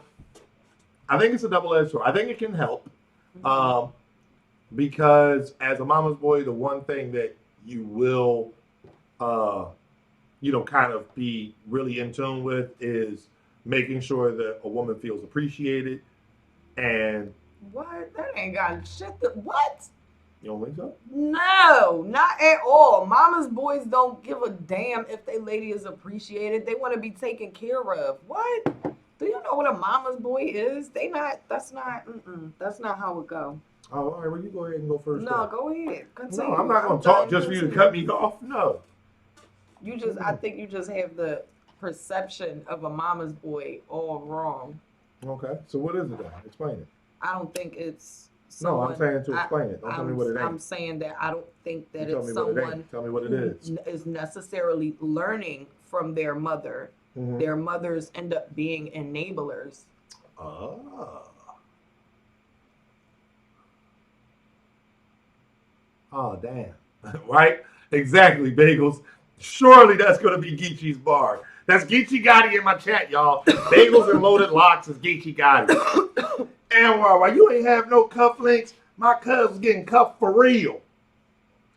I think it's a double-edged sword. I think it can help because as a mama's boy, the one thing that you will, kind of be really in tune with is making sure that a woman feels appreciated. And What? That ain't got shit. What? you don't think so? No, not at all. Mama's boys don't give a damn if they lady is appreciated. They want to be taken care of. What? Do you know what a mama's boy is? They not. That's not. That's not how it go. Oh, all right. Well, you go ahead and go first. No, then. go ahead. Continue. No, I'm not going to talk just for you to cut me off. No. You just. I think you just have the perception of a mama's boy all wrong. Okay. So what is it then? Explain it. I don't think it's. No, I'm Someone, saying to explain it. Don't tell me what it ain't. I'm saying that I don't think that You it's tell me what it someone ain't. Tell me what it who is. is necessarily learning from their mother. Mhm. Their mothers end up being enablers. Ah. Oh, damn. Right? Exactly, Bagels. Surely that's going to be Geechee's bar. That's Geechee Gotti in my chat, y'all. Bagels and loaded locks is Geechee Gotti. And why you ain't have no cufflinks? My cousin's getting cuffed for real.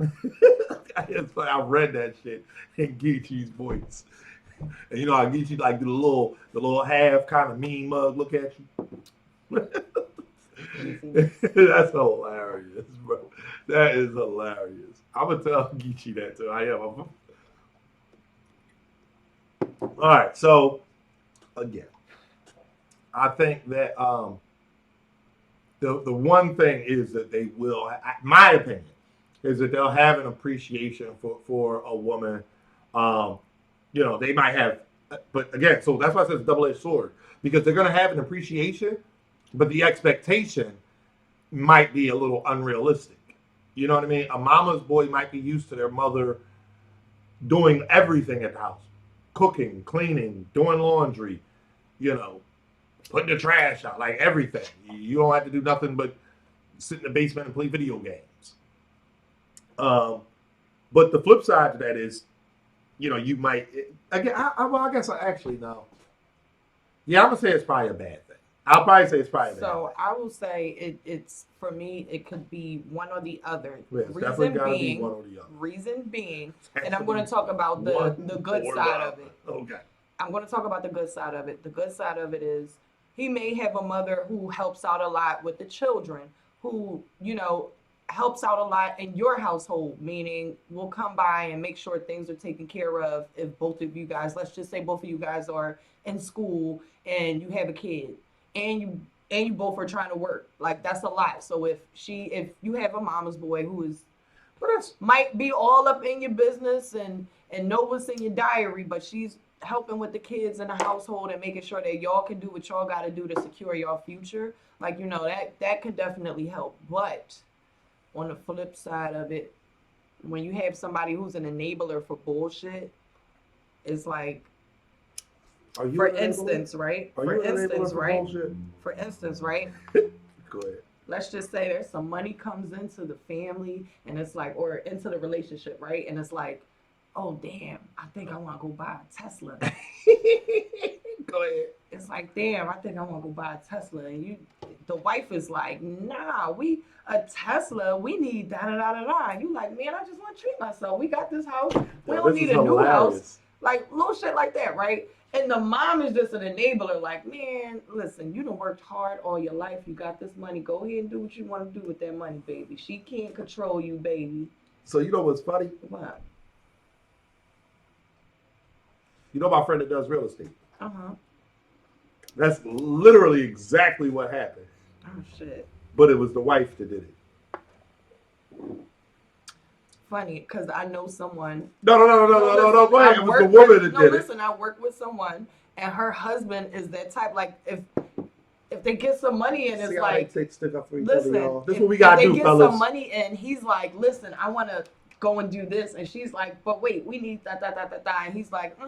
I read that shit in Geechee's voice. And you know how Geechee like do the little half kind of mean mug look at you? That's hilarious, bro. That is hilarious. I'm gonna tell Geechee that too. I am. All right. So again, I think that the one thing is that they will. My opinion is that they'll have an appreciation for a woman. They might have, but again, so that's why I said it's a double-edged sword because they're gonna have an appreciation, but the expectation might be a little unrealistic. You know what I mean? A mama's boy might be used to their mother doing everything at the house. Cooking, cleaning, doing laundry, putting the trash out, like everything. You don't have to do nothing but sit in the basement and play video games. But the flip side to that is, you might, again, I guess I actually know. Yeah, I'm going to say it's probably a bad thing. I'll probably say it's probably a bad thing. So I will say it's for me. It could be one or the other. Yeah, it's definitely got to be one or the other. Reason being, and I'm going to talk about the good side of it. Okay. I'm going to talk about the good side of it. The good side of it is he may have a mother who helps out a lot with the children, who helps out a lot in your household, meaning will come by and make sure things are taken care of. If both of you guys, let's just say both of you guys are in school and you have a kid. And you both are trying to work. Like that's a lot. So if you have a mama's boy who might be all up in your business and know what's in your diary, but she's helping with the kids in the household and making sure that y'all can do what y'all got to do to secure your future. Like that could definitely help. But on the flip side of it, when you have somebody who's an enabler for bullshit, it's like. For instance, right? For instance, right? Go ahead. Let's just say there's some money comes into the family and it's like, or into the relationship, right? And it's like, oh damn, I think I want to go buy a Tesla. Go ahead. It's like, damn, I think I want to go buy a Tesla. And the wife is like, nah, a Tesla, we need da da da da da. And you like, man, I just want to treat myself. We got this house. We don't need a new house. Like little shit like that, right? And the mom is just an enabler, like, man, listen, you done worked hard all your life. You got this money. Go ahead and do what you want to do with that money, baby. She can't control you, baby. So you know what's funny? What? You know my friend that does real estate? Uh-huh. That's literally exactly what happened. Oh, shit. But it was the wife that did it. Funny, because I know someone. No. Go ahead. It was the woman that did it. No, listen, I work with someone, and her husband is that type. Like, if they get some money in, it's like, stick up for each listen, other, y'all. This is what we gotta do, fellas. If they get some money in, he's like, listen, I want to go and do this, and she's like, but wait, we need that, and he's like,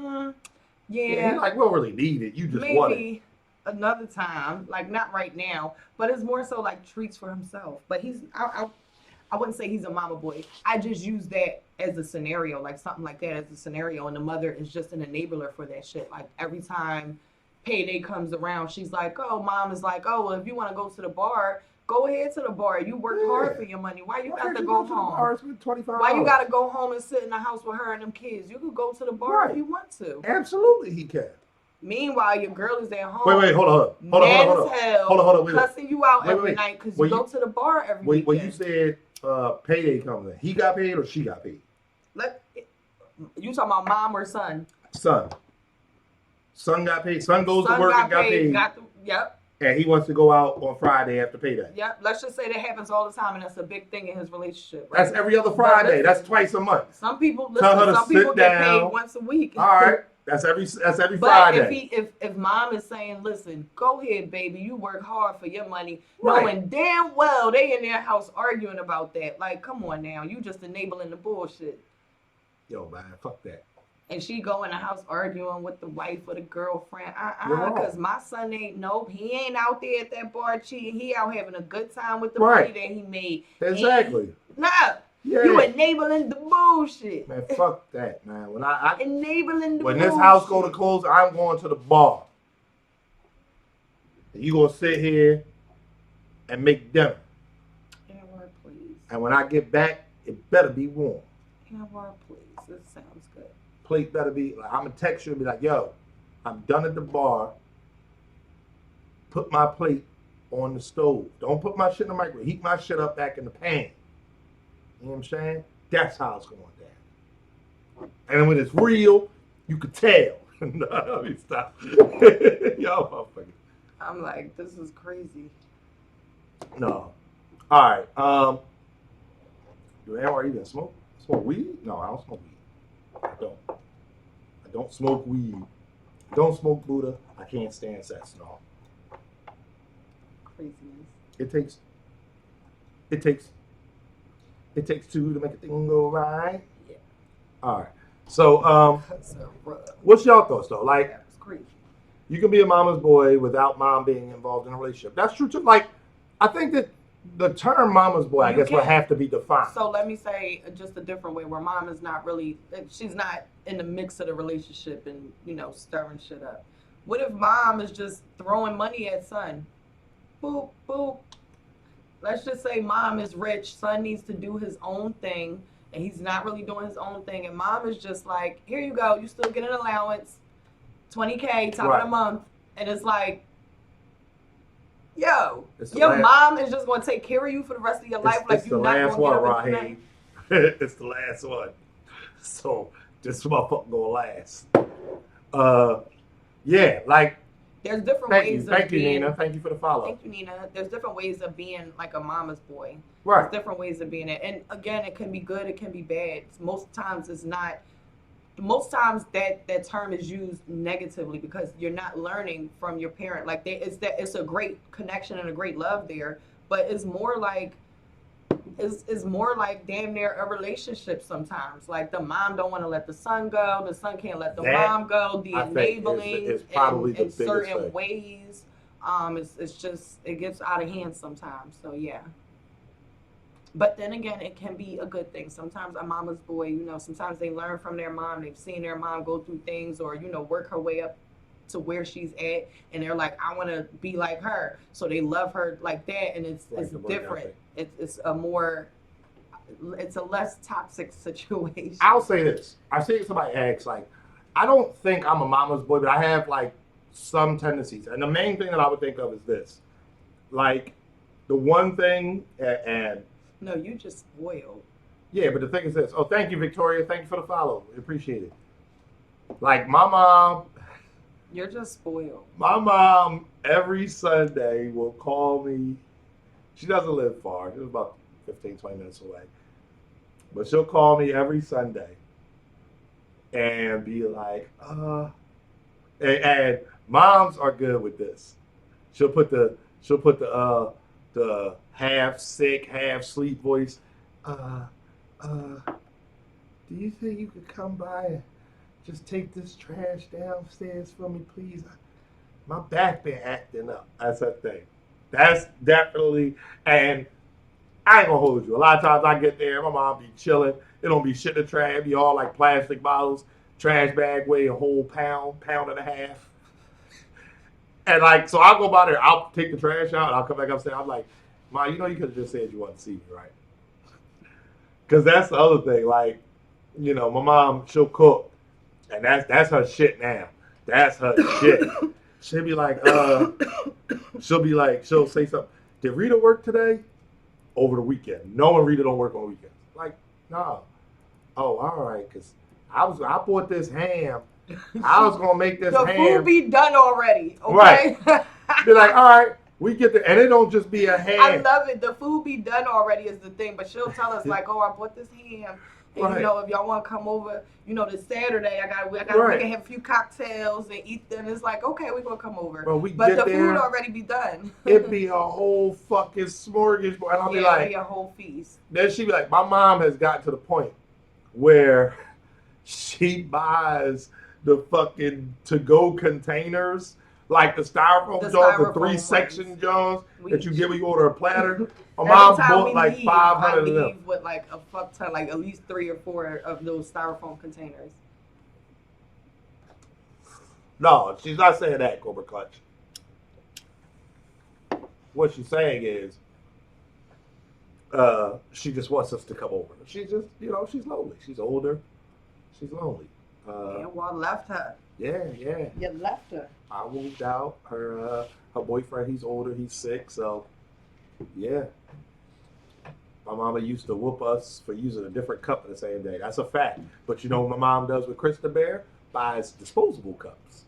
yeah. He's like, we don't really need it. You just want it. Maybe another time, like not right now, but it's more so like treats for himself. But I wouldn't say he's a mama boy. I just use that as a scenario, like something like that as a scenario. And the mother is just an enabler for that shit. Like every time payday comes around, she's like, oh, mom is like, oh, well, if you want to go to the bar, Go ahead to the bar. You work hard for your money. Why you got to go To the home? bar, spend $25. Why you got to go home and sit in the house with her and them kids? You could go to the bar Right. if you want to. Absolutely, he can. Meanwhile, your girl is at home. Wait, hold on. Cussing you out every night because you go to the bar every weekend. When you said payday comes in, he got paid or she got paid? You talking about mom or son? Son got paid. Son goes to work and got paid. Yep. And he wants to go out on Friday after payday. Yep. Let's just say that happens all the time, and that's a big thing in his relationship. Right? That's every other Friday. That's twice a month. Some people get paid once a week. All right. That's every but Friday. If mom is saying, listen, go ahead, baby, you work hard for your money, right. knowing damn well they in their house arguing about that. Like, come on now, you just enabling the bullshit. Yo, man, fuck that. And she go in the house arguing with the wife or the girlfriend. Because my son he ain't out there at that bar cheating. He out having a good time with the money that he made. Exactly. Yeah. You enabling the bullshit. Man, fuck that, man. When enabling the when bullshit. this house go to close, I'm going to the bar. And you gonna sit here and make dinner. Yeah, word, please. And when I get back, it better be warm. Yeah, word, please. This sounds good. Plate better be like, I'm gonna text you and be like, yo, I'm done at the bar. Put my plate on the stove. Don't put my shit in the microwave. Heat my shit up back in the pan. You know what I'm saying? That's how it's going down. And when it's real, you could tell. No, let me stop. Y'all motherfuckers. I'm like, this is crazy. No. All right. Do anyone even smoke weed? No, I don't smoke weed. I don't smoke weed. I don't smoke Buddha. I can't stand sex. No. Craziness. It takes two to make a thing go right. Yeah. All right. So, what's y'all thoughts though? Like, it's crazy. You can be a mama's boy without mom being involved in a relationship. That's true too. Like, I think that the term mama's boy, I guess, will have to be defined. So let me say just a different way where mom is not really, she's not in the mix of the relationship and, stirring shit up. What if mom is just throwing money at son? Boop, boop. Let's just say mom is rich, son needs to do his own thing, and he's not really doing his own thing. And mom is just like, here you go, you still get an allowance, $20K, top of the month. And it's like, yo, your mom is just going to take care of you for the rest of your life. Like, you're not going to get up and do nothing. It's the last one. So, this motherfucker going to last. Yeah, like, there's different ways of being. Thank you, Nina. Thank you for the follow. Thank you, Nina. There's different ways of being like a mama's boy. Right. There's different ways of being it. And again, it can be good, it can be bad. Most times it's not. Most times that term is used negatively because you're not learning from your parent. Like it's a great connection and a great love there, but it's more like damn near a relationship sometimes. Like the mom don't want to let the son go, the son can't let the mom go. The enabling is probably in certain ways. It's just it gets out of hand sometimes. So yeah. But then again, it can be a good thing. Sometimes a mama's boy, sometimes they learn from their mom. They've seen their mom go through things or, work her way up to where she's at. And they're like, I want to be like her. So they love her like that. And it's different. It's a less toxic situation. I'll say this. I see somebody asks, like, I don't think I'm a mama's boy, but I have, like, some tendencies. And the main thing that I would think of is this. Like, the one thing, and no, you just spoiled. Yeah, but the thing is this. Oh, thank you, Victoria. Thank you for the follow. We appreciate it. Like, my mom. You're just spoiled. My mom, every Sunday, will call me. She doesn't live far. She's about 15, 20 minutes away. But she'll call me every Sunday and be like, and moms are good with this. She'll put the half sick, half sleep voice. Do you think you could come by and just take this trash downstairs for me, please? My back been acting up. That's that thing. That's definitely, and I ain't gonna hold you. A lot of times I get there, my mom be chilling. It don't be shit in the trash. It be all like plastic bottles. Trash bag weigh a whole pound and a half. And like, so I'll go by there. I'll take the trash out. And I'll come back upstairs. I'm like, Ma, you know you could have just said you wanted to see me, right? Because that's the other thing. Like, you know, my mom, she'll cook, and that's her shit now. That's her shit. She'll be like, she'll say something. Did Rita work today? Over the weekend. No one Rita don't work on weekends. Like, no. Oh, all right, because I bought this ham. I was gonna make this the ham. food be done already, okay? Right. Be like, all right, we get the, and it don't just be a ham. I love it. The food be done already is the thing, but she'll tell us like, "Oh, I bought this ham, and Right. you know, if y'all want to come over, you know, this Saturday, I got Right. we can have a few cocktails and eat them." It's like, okay, we're gonna come over, But we but get the there, food already be done. It'd be a whole fucking smorgasbord, and I'll be it'd like, be a whole feast. then she'd be like, my mom has gotten to the point where she buys the fucking to-go containers, like the styrofoam The jars, the styrofoam 3-section ones. jars We- that you get when you order a platter. My Every mom time bought we like leave, 500 I of them. leave with like a fuck ton, like at least 3 or 4 of those styrofoam containers. No, she's not saying that, Cobra Clutch. What she's saying is, she just wants us to come over. She's just, you know, she's lonely. She's older. She's lonely. Yeah, well, left her. Yeah. You left her. I moved out. Her boyfriend, he's older. He's sick. So, yeah. My mama used to whoop us for using a different cup the same day. That's a fact. But you know what my mom does with Krista Bear? Buys disposable cups.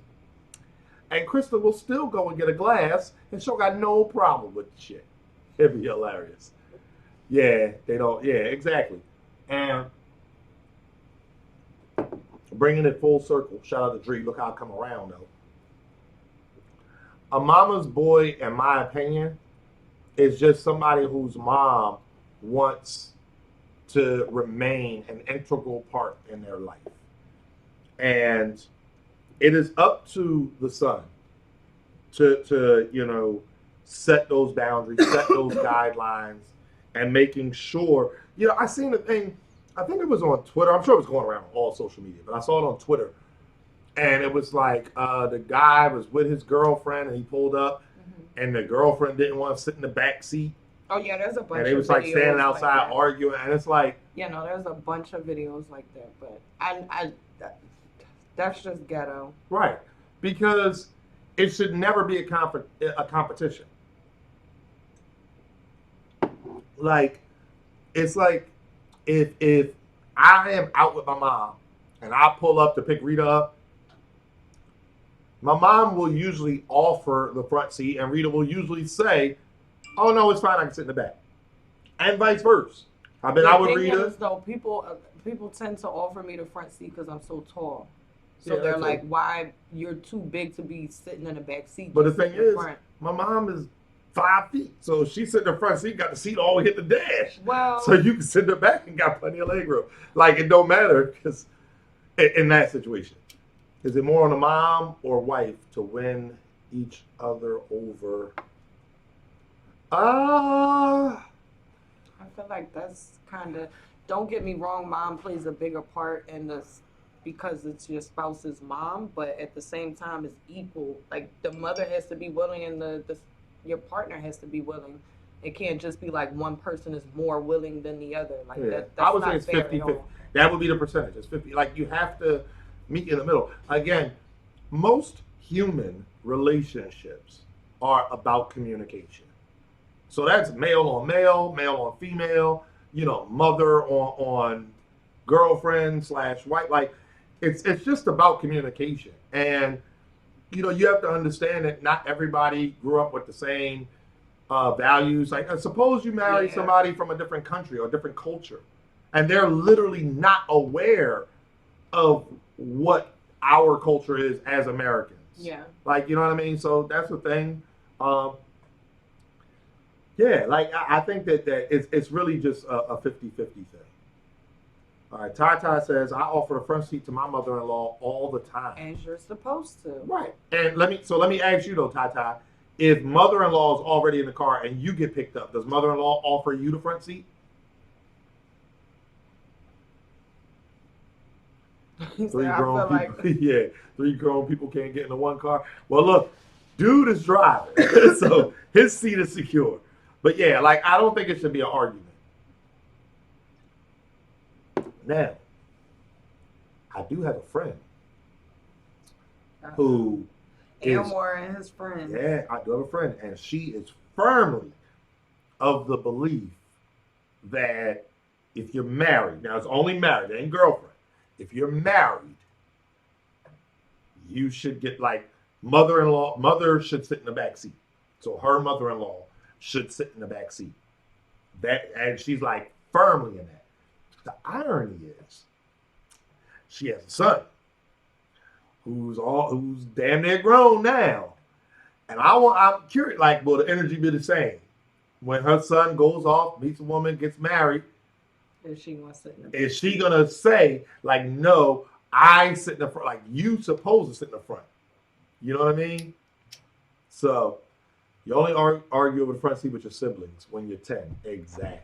And Krista will still go and get a glass, and she'll got no problem with the shit. It'd be hilarious. Yeah, they don't. Yeah, exactly. And bringing it full circle. Shout out to Dree. Look how I come around, though. A mama's boy, in my opinion, is just somebody whose mom wants to remain an integral part in their life. And it is up to the son to you know, set those boundaries, set those guidelines, and making sure, you know, I seen a thing, I think it was on Twitter. I'm sure it was going around all social media, but I saw it on Twitter. And it was like the guy was with his girlfriend and he pulled up and the girlfriend didn't want to sit in the back seat. Oh yeah, there's a bunch. And they of was like videos standing outside like that. arguing, and it's like, Yeah, no, there's a bunch of videos like that, but that's just ghetto. right, because it should never be a competition. Like, it's like if I am out with my mom and I pull up to pick Rita up, my mom will usually offer the front seat, and Rita will usually say, "Oh no, it's fine. I can sit in the back," and vice versa. I've been The out with thing Rita. is, though, people tend to offer me the front seat because I'm so tall. So Yeah, they're that's like, it. "Why you're too big to be sitting in the back seat?" But the just sit thing in the is, front." my mom is 5 feet, so she sit in the front seat, got the seat all the way hit the dash. Well, So you can sit in the back and got plenty of leg room. Like, it don't matter, because in that situation, is it more on the mom or wife to win each other over? I feel like that's kind of. Don't get me wrong, mom plays a bigger part in this because it's your spouse's mom, but at the same time, it's equal. Like the mother has to be willing, and your partner has to be willing. It can't just be like one person is more willing than the other. Like Yeah. that's I would not say it's fair 50-50. at all. That would be the percentage. It's 50. Like, you have to meet in the middle. Again, most human relationships are about communication. So that's male on male, male on female, you know, mother on girlfriend / wife. Like, it's just about communication. And, you know, you have to understand that not everybody grew up with the same values. Like, suppose you marry Yeah. somebody from a different country or a different culture, and they're literally not aware of what our culture is as Americans. Yeah. Like, you know what I mean? So that's the thing. Yeah, like, I think that it's really just a 50-50 thing. All right, Tata says, I offer a front seat to my mother-in-law all the time. As you're supposed to. Right. And let me ask you though, Tata, if mother-in-law is already in the car and you get picked up, does mother-in-law offer you the front seat? He Three said, I grown feel people. like Yeah, 3 grown people can't get into one car. Well, look, dude is driving, so his seat is secure. But yeah, like I don't think it should be an argument. Now, I do have a friend who is Elmore and his friend. yeah, I do have a friend, and she is firmly of the belief that if you're married, now it's only married, it ain't girlfriend. If you're married, you should get like mother should sit in the back seat. So her mother-in-law should sit in the back seat. That and she's like firmly in that. The irony is she has a son who's damn near grown now. And I'm curious, like, will the energy be the same? When her son goes off, meets a woman, gets married, If she wants to sit in the back. is she gonna say, like, no, I sit in the front, like you supposed to sit in the front? You know what I mean? So you only argue over the front seat with your siblings when you're 10. Exactly.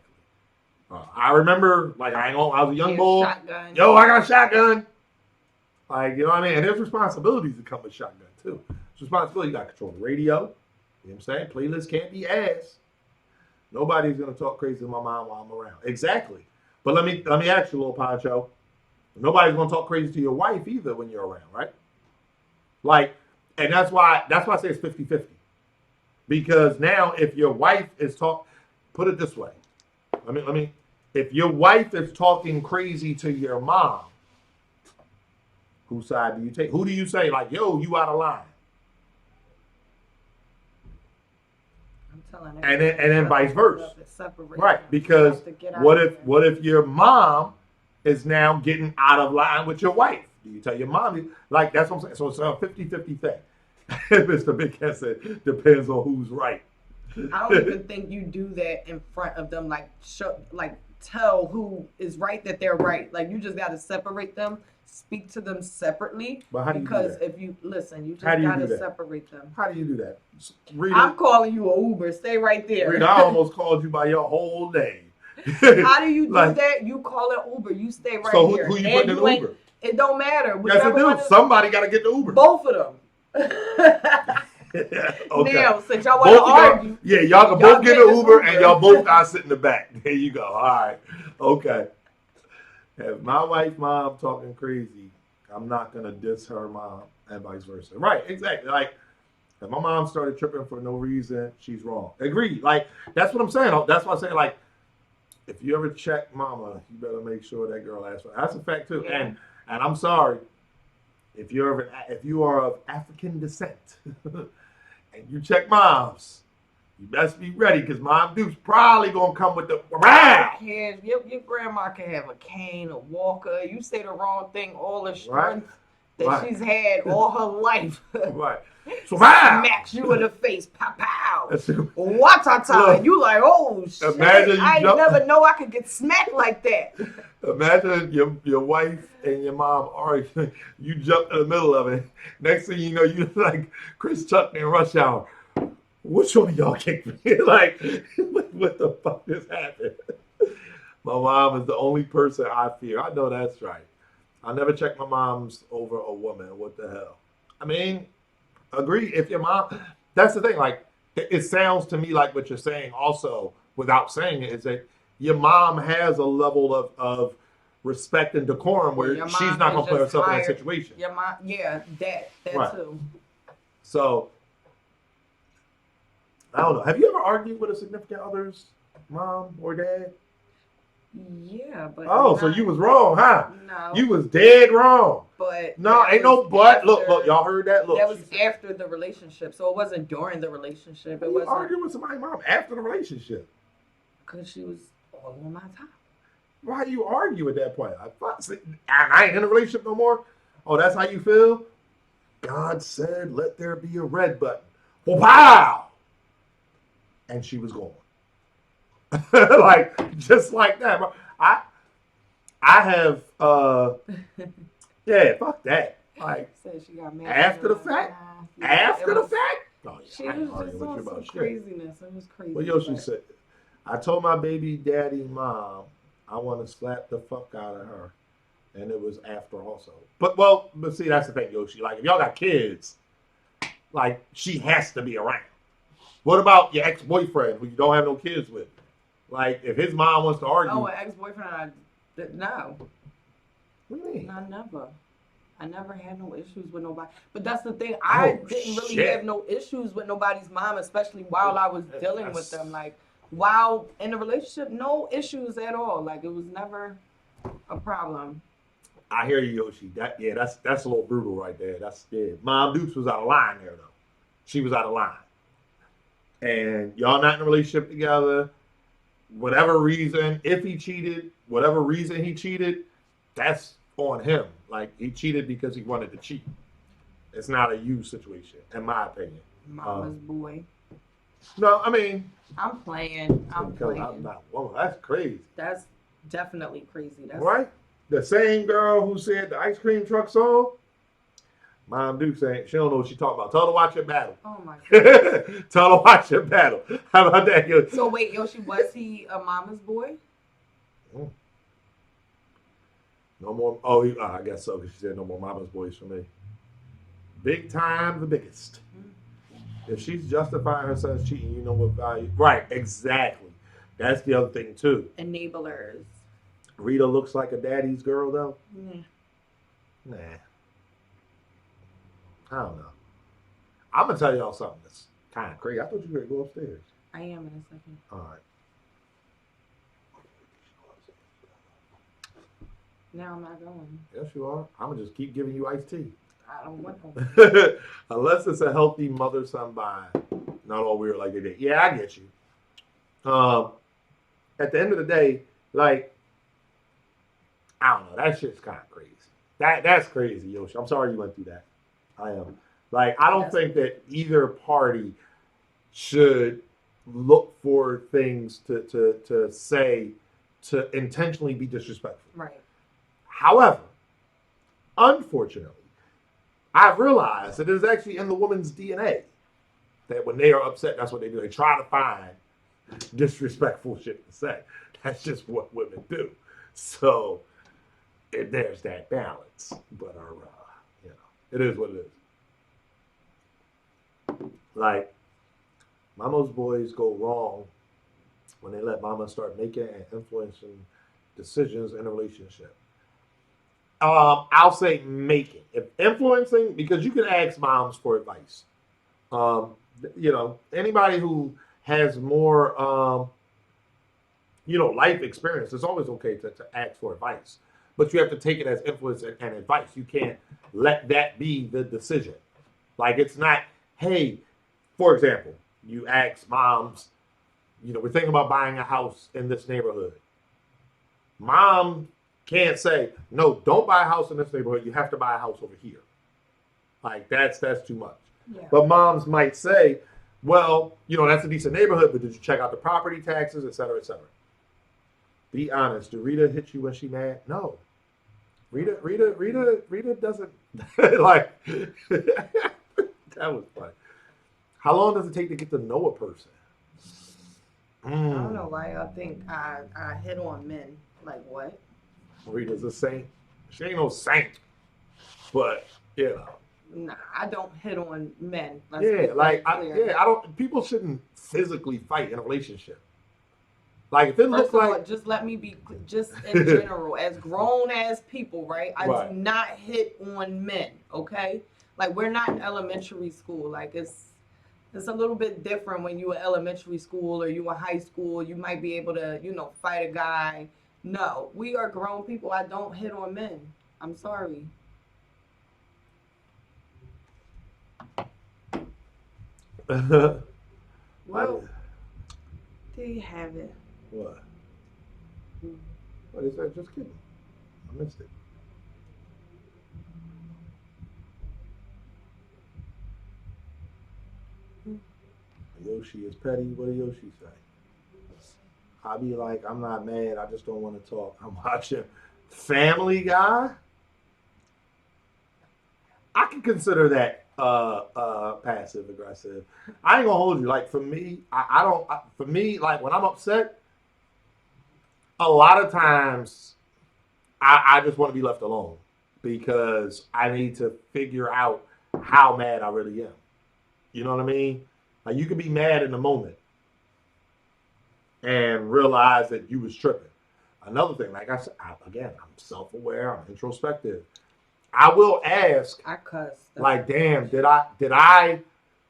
I remember, like, I was a young boy. Shotgun. Yo, I got a shotgun. Like, you know what I mean? And there's responsibilities that come with shotgun, too. It's responsibility. You got to control the radio. You know what I'm saying? Playlists can't be ass. Nobody's going to talk crazy to my mom while I'm around. Exactly. But let me ask you, little Poncho. Nobody's going to talk crazy to your wife either when you're around, right? Like, and that's why I say it's 50-50. Because now if your wife is put it this way. If your wife is talking crazy to your mom, whose side do you take? Who do you say, like, yo, you out of line? I'm telling her. And then vice versa. Separate Right, them. because You have to get out what of if your mom is now getting out of line with your wife? Do you tell your mom? Like, that's what I'm saying. So it's a 50-50 thing. Mr. Big Cat said, depends on who's right. I don't even think you do that in front of them, like tell who is right that they're right. Like, you just got to separate them, speak to them separately. But how do you do because that? if you listen, you just How do you got do to that? separate them. How do you do that? Rita, I'm calling you an Uber. Stay right there. Rita, I almost called you by your whole name. How do you do Like, that? You call it Uber. You stay right so here. who you And putting in the ain't- Uber? It don't matter. Yes, it do. Somebody got to get the Uber. Both of them. Okay. Now, since y'all want to argue, yeah, y'all can both get an Uber and y'all both got to sit in the back. There you go. All right. Okay. If my wife's mom talking crazy, I'm not gonna diss her mom and vice versa. Right, exactly. Like, if my mom started tripping for no reason, she's wrong. Agreed. Like, that's what I'm saying. That's why I say, like, if you ever check mama, you better make sure that girl asks for. That's a fact too. Yeah. And I'm sorry, if you are of African descent and you check moms, you best be ready because Mom Duke's probably gonna come with the wow. Your grandma can have a cane, a walker. You say the wrong thing, all the strength Right. that Right. she's had all her life. Right. So wow. Smacks you in the face, pow pow. That's it. Watata, Look, you like, oh shit! imagine you I jump- never know I could get smacked like that. Imagine your wife and your mom arguing. You jump in the middle of it. Next thing you know, you like Chris Tucker in Rush Hour. Which one of y'all kicked me? Like, what the fuck just happened? My mom is the only person I fear. I know that's right. I never check my mom's over a woman. What the hell? I mean, agree. If your mom, that's the thing. Like, it sounds to me like what you're saying also, without saying it, is that your mom has a level of respect and decorum where Your she's mom not is going to put just herself in higher. that situation. Your mom, yeah, that Right. too. So, I don't know. Have you ever argued with a significant other's mom or dad? Yeah, but Oh, so you was wrong, huh? no, You was dead wrong. but No, that ain't no was but. Look, after- y'all heard that? Look, that was she said- after the relationship, so it wasn't during the relationship. It you wasn't arguing with somebody's mom after the relationship. because she was all on my top. Why you argue at that point? I ain't in a relationship no more. Oh, that's how you feel? God said, let there be a red button. Wow! And she was gone. Like, just like that. I have, yeah, fuck that. Like, Said she got mad after the at fact? her. Yeah, after it the was- fact? Oh, yeah, She I ain't was arguing just with on you some about shit. craziness. It was crazy. What Yoshi but- said, I told my baby daddy mom I want to slap the fuck out of her. And it was after also. But see, that's the thing, Yoshi. Like, if y'all got kids, like, she has to be around. What about your ex-boyfriend who you don't have no kids with? Like, if his mom wants to argue, Oh, an ex-boyfriend, no, what do you mean? I never had no issues with nobody. But that's the thing. I didn't really have no issues with nobody's mom, especially while I was dealing with them. Like, while in a relationship, no issues at all. Like, it was never a problem. I hear you, Yoshi. That's a little brutal right there. Mom Dukes was out of line there though. She was out of line, and y'all not in a relationship together. Whatever reason, if he cheated, whatever reason he cheated, that's on him. Like he cheated because he wanted to cheat. It's not a you situation, in my opinion. Mama's boy. No, I mean, I'm playing. I'm not. Whoa, that's crazy. That's definitely crazy. That's Right? The same girl who said the ice cream truck song, Mom Duke saying she don't know what she talking about. Tell her to watch your battle. Oh my god. Tell her to watch your battle. How about that? So wait, Yoshi, was he a mama's boy? No more. Oh, I guess so. Because she said no more mama's boys for me. Big time, the biggest. If she's justifying her son's cheating, you know what value. Right, exactly. That's the other thing too. Enablers. Rita looks like a daddy's girl though. Nah. I don't know. I'm gonna tell y'all something that's kind of crazy. I thought you were gonna go upstairs. I am in a second. All right. Now I'm not going. Yes, you are. I'm gonna just keep giving you iced tea. I don't want them. Unless it's a healthy mother-son bond. Not all weird like they did. Yeah, I get you. At the end of the day, like, I don't know. That shit's kind of crazy. That's crazy, Yoshi. I'm sorry you went through that. I am. Like, I don't think that either party should look for things to say to intentionally be disrespectful. Right. However, unfortunately, I've realized that it is actually in the woman's DNA that when they are upset, that's what they do. They try to find disrespectful shit to say. That's just what women do. So there's that balance. But it is what it is. Like, mama's boys go wrong when they let mama start making and influencing decisions in a relationship. I'll say making. If influencing, because you can ask moms for advice. Anybody who has more, life experience, it's always okay to ask for advice. But you have to take it as influence and advice. You can't let that be the decision. Like, it's not, hey, for example, you ask moms, we're thinking about buying a house in this neighborhood. Mom can't say, no, don't buy a house in this neighborhood. You have to buy a house over here. Like, that's too much. Yeah. But moms might say, well, that's a decent neighborhood, but did you check out the property taxes, et cetera, et cetera? Be honest. Did Rita hit you when she mad? No. Rita doesn't like. That was funny. How long does it take to get to know a person? I don't know why y'all think I hit on men. Like, what? Rita's a saint. She ain't no saint, but Nah, I don't hit on men. I don't. People shouldn't physically fight in a relationship. Like, if it looks like, just let me be, just in general, as grown as people, right? I do not hit on men. Okay, like, we're not in elementary school. Like, it's a little bit different when you in elementary school or you in high school. You might be able to, fight a guy. No, we are grown people. I don't hit on men. I'm sorry. Well, there you have it. What? What is that? Just kidding. I missed it. Yoshi is petty. What did Yoshi say? I'll be like, I'm not mad. I just don't want to talk. I'm watching Family Guy. I can consider that passive aggressive. I ain't gonna hold you. Like, for me, I don't. For me, like, when I'm upset, a lot of times I just want to be left alone because I need to figure out how mad I really am. You know what I mean? Like you can be mad in the moment and realize that you was tripping. Another thing, like I said, again, I'm self-aware, I'm introspective. I will ask, I cuss. like, damn, did I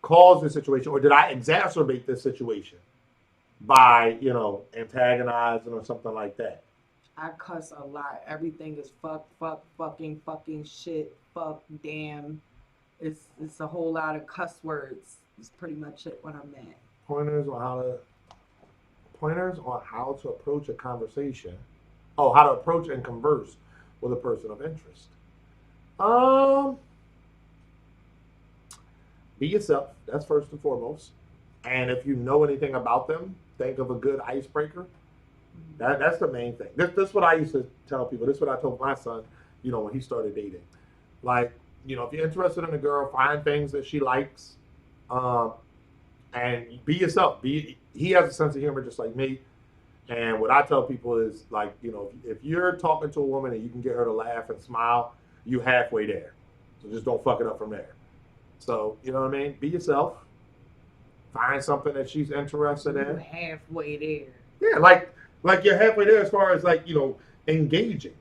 cause this situation or did I exacerbate this situation by, antagonizing or something like that? I cuss a lot. Everything is fucking shit, fuck, damn. It's a whole lot of cuss words. It's pretty much it when I'm mad. Pointers on how to approach a conversation. Oh, how to approach and converse with a person of interest. Be yourself. That's first and foremost. And if you know anything about them, think of a good icebreaker. That's the main thing. This is what I used to tell people. This is what I told my son, when he started dating. Like, if you're interested in a girl, find things that she likes, and be yourself. He has a sense of humor just like me. And what I tell people is like, if you're talking to a woman and you can get her to laugh and smile, you halfway there. So just don't fuck it up from there. So, you know what I mean? Be yourself. Find something that she's interested in. You're halfway there. Yeah, like you're halfway there as far as engaging.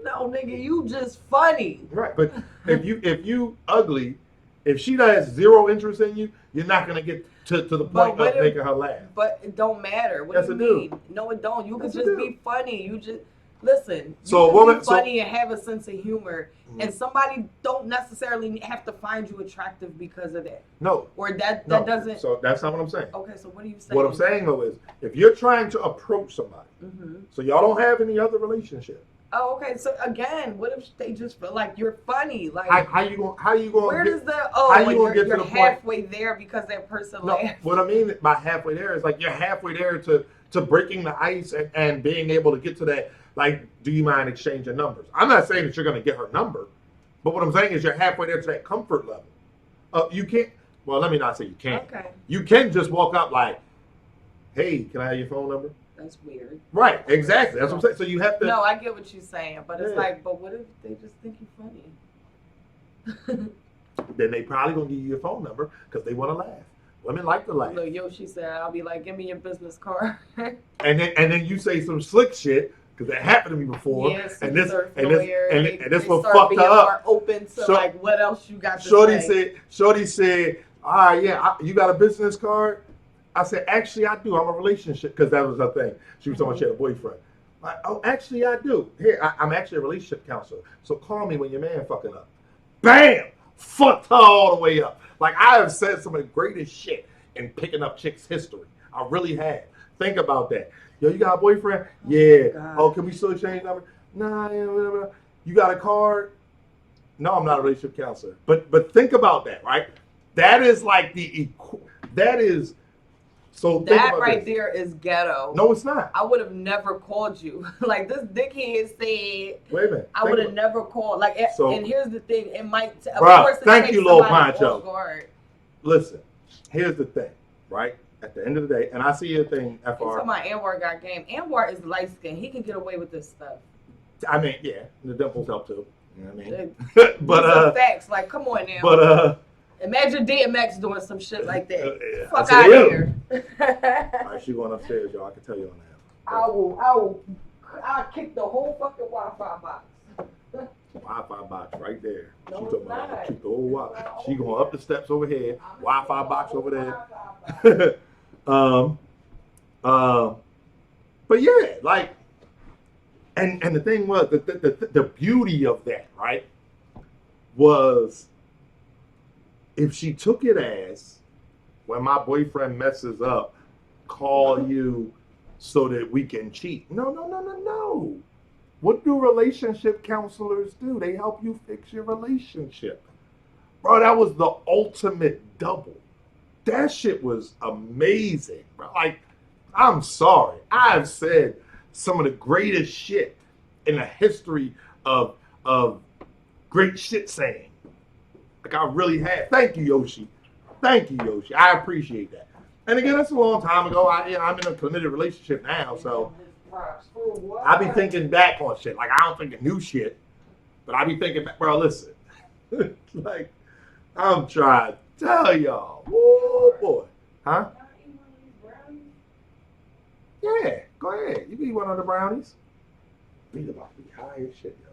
No, nigga, you just funny. Right, but if you ugly, if she has zero interest in you, you're not gonna get to the point of making her laugh. But it don't matter. What Yes, do it you mean? do. No, it don't. You Yes, can it just do. be funny. You just listen. So You a can woman- be funny and have a sense of humor, Mhm. and somebody don't necessarily have to find you attractive because of that, No, or that no. doesn't. So that's not what I'm saying. Okay, so what are you saying? What I'm saying though is, if you're trying to approach somebody, Mm-hmm. so y'all don't have any other relationship, Oh, okay. So again, what if they just feel like you're funny? Like how you going? where get, does the how you when gonna get to you're the point- halfway there because that person No, laughed? what I mean by halfway there is like you're halfway there to breaking the ice and being able to get to that. Like, do you mind exchanging numbers? I'm not saying that you're going to get her number, but what I'm saying is you're halfway there to that comfort level. You can't. Well, let me not say you can't. Okay, You can just walk up like, "Hey, can I have your phone number?" that's weird. Right. Exactly. That's what I'm saying. So you have to. No, I get what you're saying, but it's Yeah. like, but what if they just think you're funny? Then they probably gonna give you your phone number because they want to laugh. Women like to laugh. Look, Yoshi said, I'll be like, give me your business card. And then you say some slick shit because that happened to me before. Yes, and this surf and lawyer, this they what start fucked being her up. more open to So- like what else you got to Shorty say. said, all right, yeah, you got a business card? I said, actually, I do. I'm a relationship, because that was her thing. She was talking about she had a boyfriend. Like, oh, actually, I do. Here, I'm actually a relationship counselor. So call me when your man fucking up. Bam! Fucked her all the way up. Like, I have said some of the greatest shit in picking up chicks' history. I really have. Think about that. Yo, you got a boyfriend? Yeah. God. Oh, can we still exchange numbers? Nah, yeah, whatever. You got a card? No, I'm not a relationship counselor. But think about that, right? That is like that is so think That about right this. there is ghetto. No, it's not. I would have never called you. Like this dickhead said, Wait a minute. I Think would have about- never called. Like, So- and here's the thing: it might, of Bruh, course, it thank takes you, Lil somebody Poncho. off guard. Listen, here's the thing, right? At the end of the day, and I see your thing, He's talking FR. about Anwar got game. Anwar is light skinned. He can get away with this stuff. I mean, yeah, the dimples help too. You know what I mean? These but are facts. Like, come on now. but Imagine DMX doing some shit like that. yeah, Fuck I out said, of yeah. here. All right, she going upstairs, y'all. I can tell you on that. I'll kick the whole fucking Wi-Fi box. Wi-Fi box right there. No, She it's talking about not. keep the whole Wi-Fi. She going up the steps over here. Wi-Fi box over there. Wi-Fi box. But yeah, like, and the thing was the beauty of that, right, was if she took it as when my boyfriend messes up, call you so that we can cheat. No. What do relationship counselors do? They help you fix your relationship. Bro, that was the ultimate double. That shit was amazing, bro. Like, I'm sorry. I've said some of the greatest shit in the history of great shit saying. Like, I really have. Thank you, Yoshi. Thank you, Yoshi. I appreciate that. And again, that's a long time ago. I'm in a committed relationship now, so I be thinking back on shit. Like, I don't think of new shit, but I be thinking back. Bro, listen. Like, I'm trying to tell y'all. Whoa, boy. Huh? Can I eat one of these brownies? Yeah, go ahead. You can eat one of the brownies. These about to be high as shit, yo.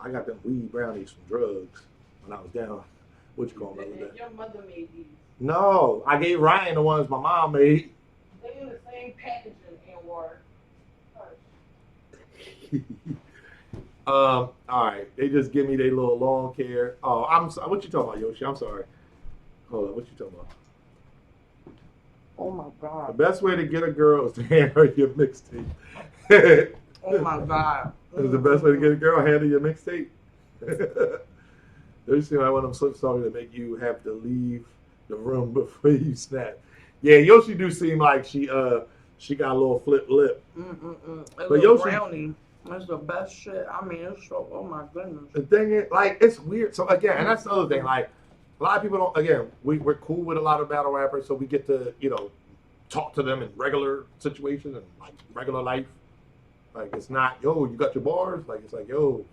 I got them weed brownies from drugs when I was down. What you call them? Your mother made these. No, I gave Ryan the ones my mom made. They in the same packaging and were. All right. They just give me their little lawn care. Oh, I'm sorry. What you talking about, Yoshi? I'm sorry. Hold on. What you talking about? Oh my The god. best way to get a girl is to hand her your mixtape. Oh my god. That's the best way to get a girl. Hand her your mixtape. They seem like one of them slip songs that make you have to leave the room before you snap. Yeah, Yoshi do seem like she got a little flip lip. It's But a Yoshi- brownie. That's the best shit. I mean, it's so. Oh my goodness. The thing is, like, it's weird. So again, and that's the other thing. Like, a lot of people don't. Again, we're cool with a lot of battle rappers, so we get to talk to them in regular situations and like regular life. Like, it's not, yo, you got your bars. Like, it's like, yo,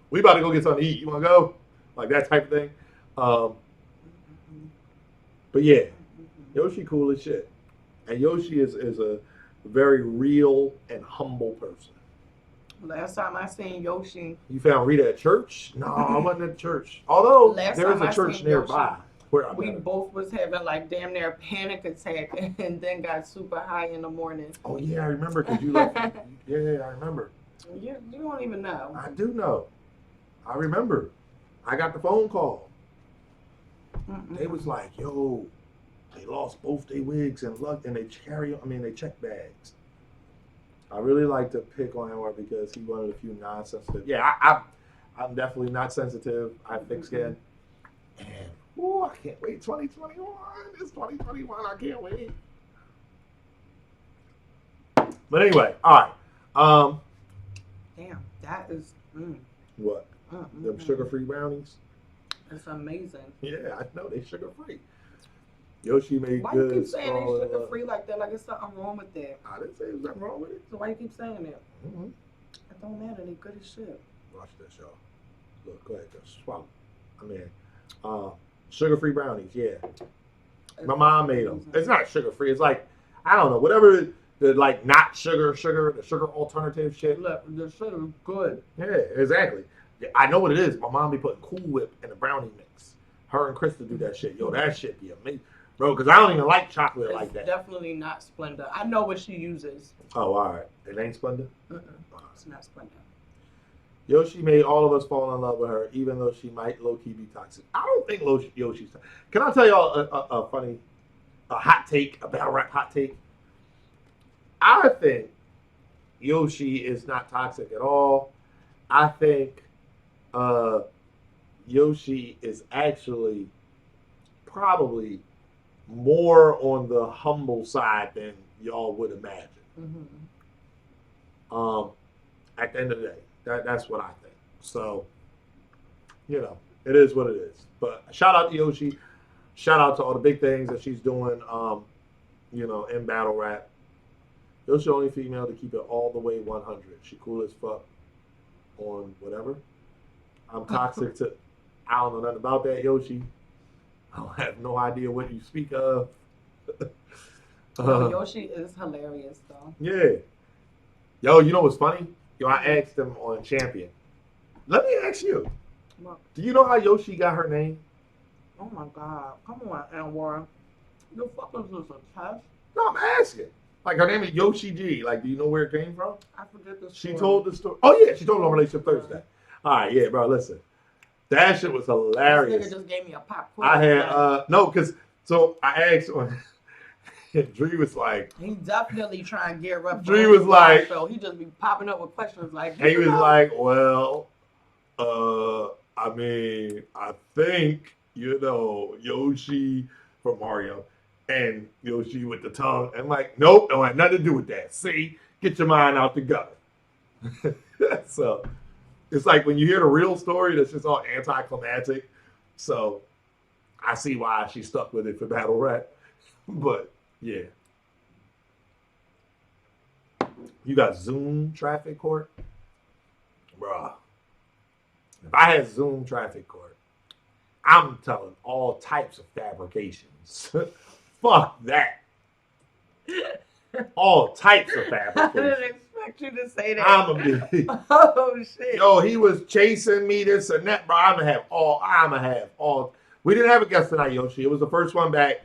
we about to go get something to eat. You want to go? Like that type of thing. But yeah, Yoshi cool as shit, and Yoshi is a very real and humble person. Last time I seen Yoshi, You found Rita at church? No, I wasn't at church. Although Last there is time a I church seen nearby where I we met her. both was having like damn near a panic attack and then got super high in the morning. Oh yeah, I remember because you left. Yeah, I remember. You don't even know. I do know. I remember. I got the phone call. They was like, yo, they lost both their wigs and they check bags. I really like to pick on him because he one of the few non-sensitive. Yeah, I'm definitely not sensitive. I have thick skin. And I can't wait. 2021. It's 2021. I can't wait. But anyway, all right. Damn, that is. What? Them sugar-free brownies? It's amazing. Yeah, I know they sugar-free. Yoshi made Why good. you keep saying they sugar free like that? Like it's something wrong with that. I didn't say there's nothing wrong with it. So why you keep saying that? Mm-hmm. It don't matter. They good as shit. Watch this, y'all. Look, go ahead, just swallow. I mean, sugar-free brownies. Yeah, my mom made them. It's not sugar-free. It's like I don't know, whatever the like not sugar, the sugar alternative shit. Look, the sugar is good. Yeah, exactly. I know what it is. My mom be putting Cool Whip in the brownie mix. Her and Krista do that shit. Yo, that shit be amazing. Bro, because I don't even like chocolate It's like that. definitely not Splenda. I know what she uses. Oh, all right. It ain't Splenda? It's not Splenda. Yoshi made all of us fall in love with her, even though she might low-key be toxic. I don't think Yoshi's toxic. Can I tell y'all a funny, hot take, a battle rap hot take? I think Yoshi is not toxic at all. I think Yoshi is actually probably more on the humble side than y'all would imagine. At the end of the day, that's what I think. So, it is what it is. But shout out to Yoshi. Shout out to all the big things that she's doing, in battle rap. Yoshi the only female to keep it all the way 100. She cool as fuck on whatever. I'm toxic to. I don't know nothing about that, Yoshi. I have no idea what you speak of. Yoshi is hilarious, though. Yeah. Yo, you know what's funny? Yo, I asked them on Champion. Let me ask you. What? Do you know how Yoshi got her name? Oh my god. Come on, Anwar. The fuck is this, a test? No, I'm asking. Like, her name is Yoshi G. Like, do you know where it came from? I forget the She story. told the story. Oh, yeah, she told it on Relationship Thursday. All right, yeah, bro, listen. That shit was hilarious. This nigga just gave me a pop quiz. I had, no, because, so I asked on, Dree was like, He definitely trying to gear up. Dree for was his like- live show. He just be popping up with questions like, and he was you know? like, well, I mean, I think, Yoshi from Mario and Yoshi with the tongue. And like, nope, don't have nothing to do with that. See, get your mind out the gutter. So it's like when you hear the real story, that's just all anticlimactic. So I see why she stuck with it for battle rap. But yeah. You got Zoom traffic court? Bruh. If I had Zoom traffic court, I'm telling all types of fabrications Fuck that. All types of I fabrication. didn't expect you to say that. I'm a big. Oh shit. Yo, he was chasing me this and that, bro. I'ma have all. We didn't have a guest tonight, Yoshi. It was the first one back.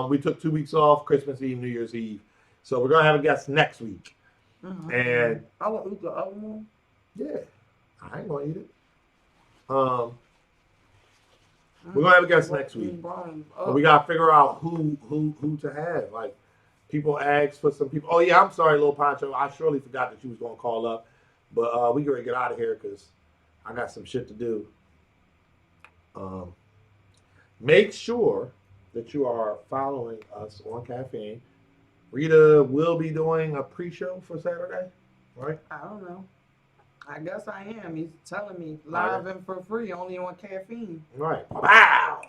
We took 2 weeks off, Christmas Eve, New Year's Eve. So we're gonna have a guest next week. And I want to eat the other one. yeah, I ain't gonna eat it. We're gonna have a guest next week. But we gotta figure out who to have. Like, people ask for some people. Oh yeah, I'm sorry, Lil Poncho. I surely forgot that you was gonna call up. But we gotta get out of here because I got some shit to do. Make sure that you are following us on Caffeine. Rita will be doing a pre-show for Saturday, right? I don't know. I guess I am. He's telling me live and for free, only on Caffeine. Right. Wow.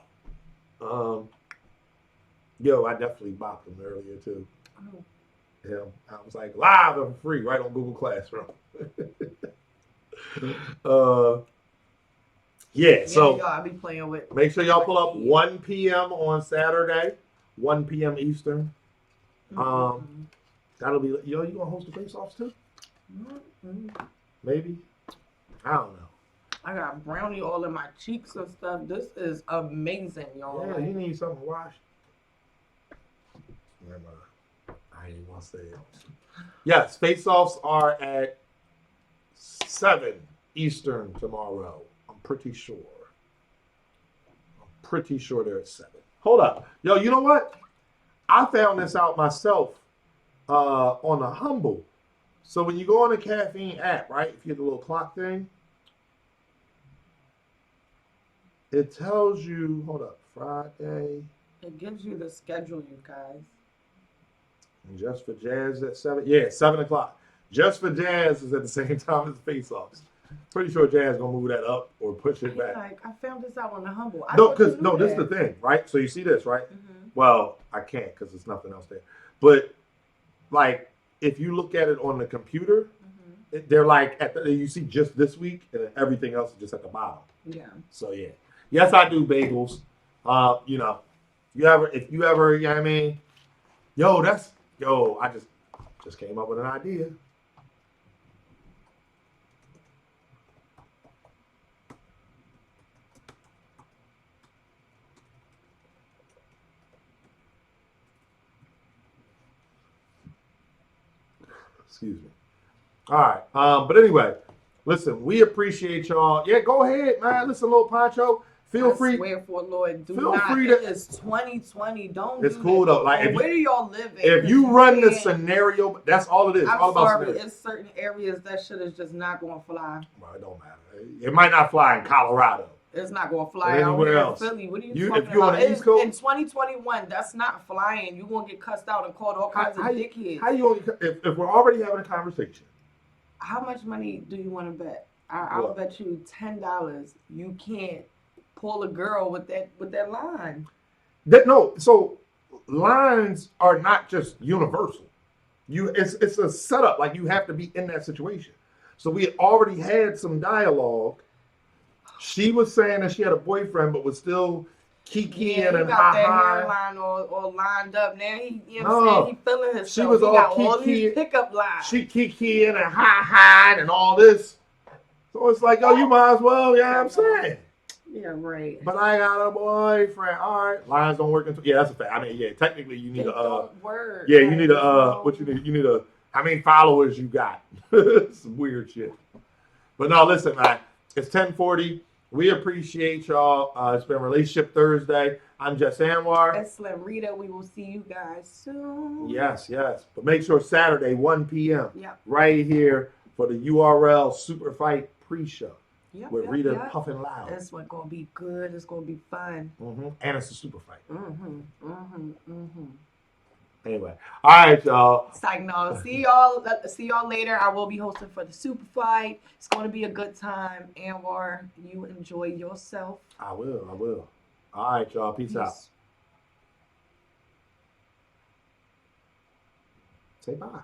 Yo, I definitely bopped him earlier too. Oh. Him. I was like, live and free, right on Google Classroom. Yeah, so y'all, I be playing with. Make sure y'all pull up 1 p.m. on Saturday, 1 p.m. Eastern. That'll be, yo, you gonna host the face-offs too? Maybe. I don't know. I got brownie all in my cheeks and stuff. This is amazing, y'all. Yeah, you need something to wash. Never mind. I ain't want to say it. Yes, face-offs are at 7 Eastern tomorrow. I'm pretty sure they're at 7. Hold up. Yo, you know what? I found this out myself on the Humble. So when you go on the Caffeine app, right, if you get the little clock thing, it tells you, hold up, Friday. It gives you the schedule, you guys. Just for Jazz at 7. Yeah, 7 o'clock. Just for Jazz is at the same time as face-offs. Pretty sure Jazz gonna move that up or push it back. Like, I found this out on the Humble. This is the thing, right? So you see this, right? Well, I can't because there's nothing else there. But like, if you look at it on the computer, they're like you see just this week, and then everything else is just at the bottom. Yeah. So yeah, yes, I do bagels. You know, if you ever, you know what I mean, I just came up with an idea. Excuse me. All right. But anyway, listen, we appreciate y'all. Yeah, go ahead, man. Listen, Lil Poncho. Feel free. I swear for Lord, feel free to. It's 2020. Don't. It's cool though. Like, where do y'all live? If you run the scenario, that's all it is. I'm all about sorry. scenario. In certain areas, that shit is just not going to fly. Well, it don't matter. It might not fly in Colorado. It's not going to fly anywhere out else. in Philly. What are you talking if you're about? On the East Coast, in 2021, that's not flying. You're going to get cussed out and called all kinds of dickheads. How you if we're already having a conversation? How much money do you want to bet? I'll bet you $10 you can't pull a girl with that line. So lines are not just universal. It's a setup. Like, you have to be in that situation. So we had already had some dialogue. She was saying that she had a boyfriend, but was still kikiing and got that ha-ha. hairline all lined up. Now he saying? He feeling himself. She was all these pickup lines. She kikiing and ha-ha and all this. So it's like, you might as well, yeah, I'm saying. Yeah, right. But I got a boyfriend. All right. Lines don't work. Yeah, that's a fact. I mean, yeah, technically you need don't work. Yeah, you need what you need. You need how many followers you got. Some weird shit. But no, listen, man. It's 10:40. We appreciate y'all. It's been Relationship Thursday. I'm Jess Anwar. It's Slim Rita. We will see you guys soon. Yes. But make sure Saturday, 1 p.m. Yep. Right here for the URL Super Fight pre-show. Yep, with Rita Puffin Loud. It's going to be good. It's going to be fun. And it's a super fight. Anyway, all right, y'all. Signing off. See y'all later. I will be hosting for the super fight. It's going to be a good time. Anwar, you enjoy yourself. I will. All right, y'all. Peace out. Say bye.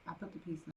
I put the peace in.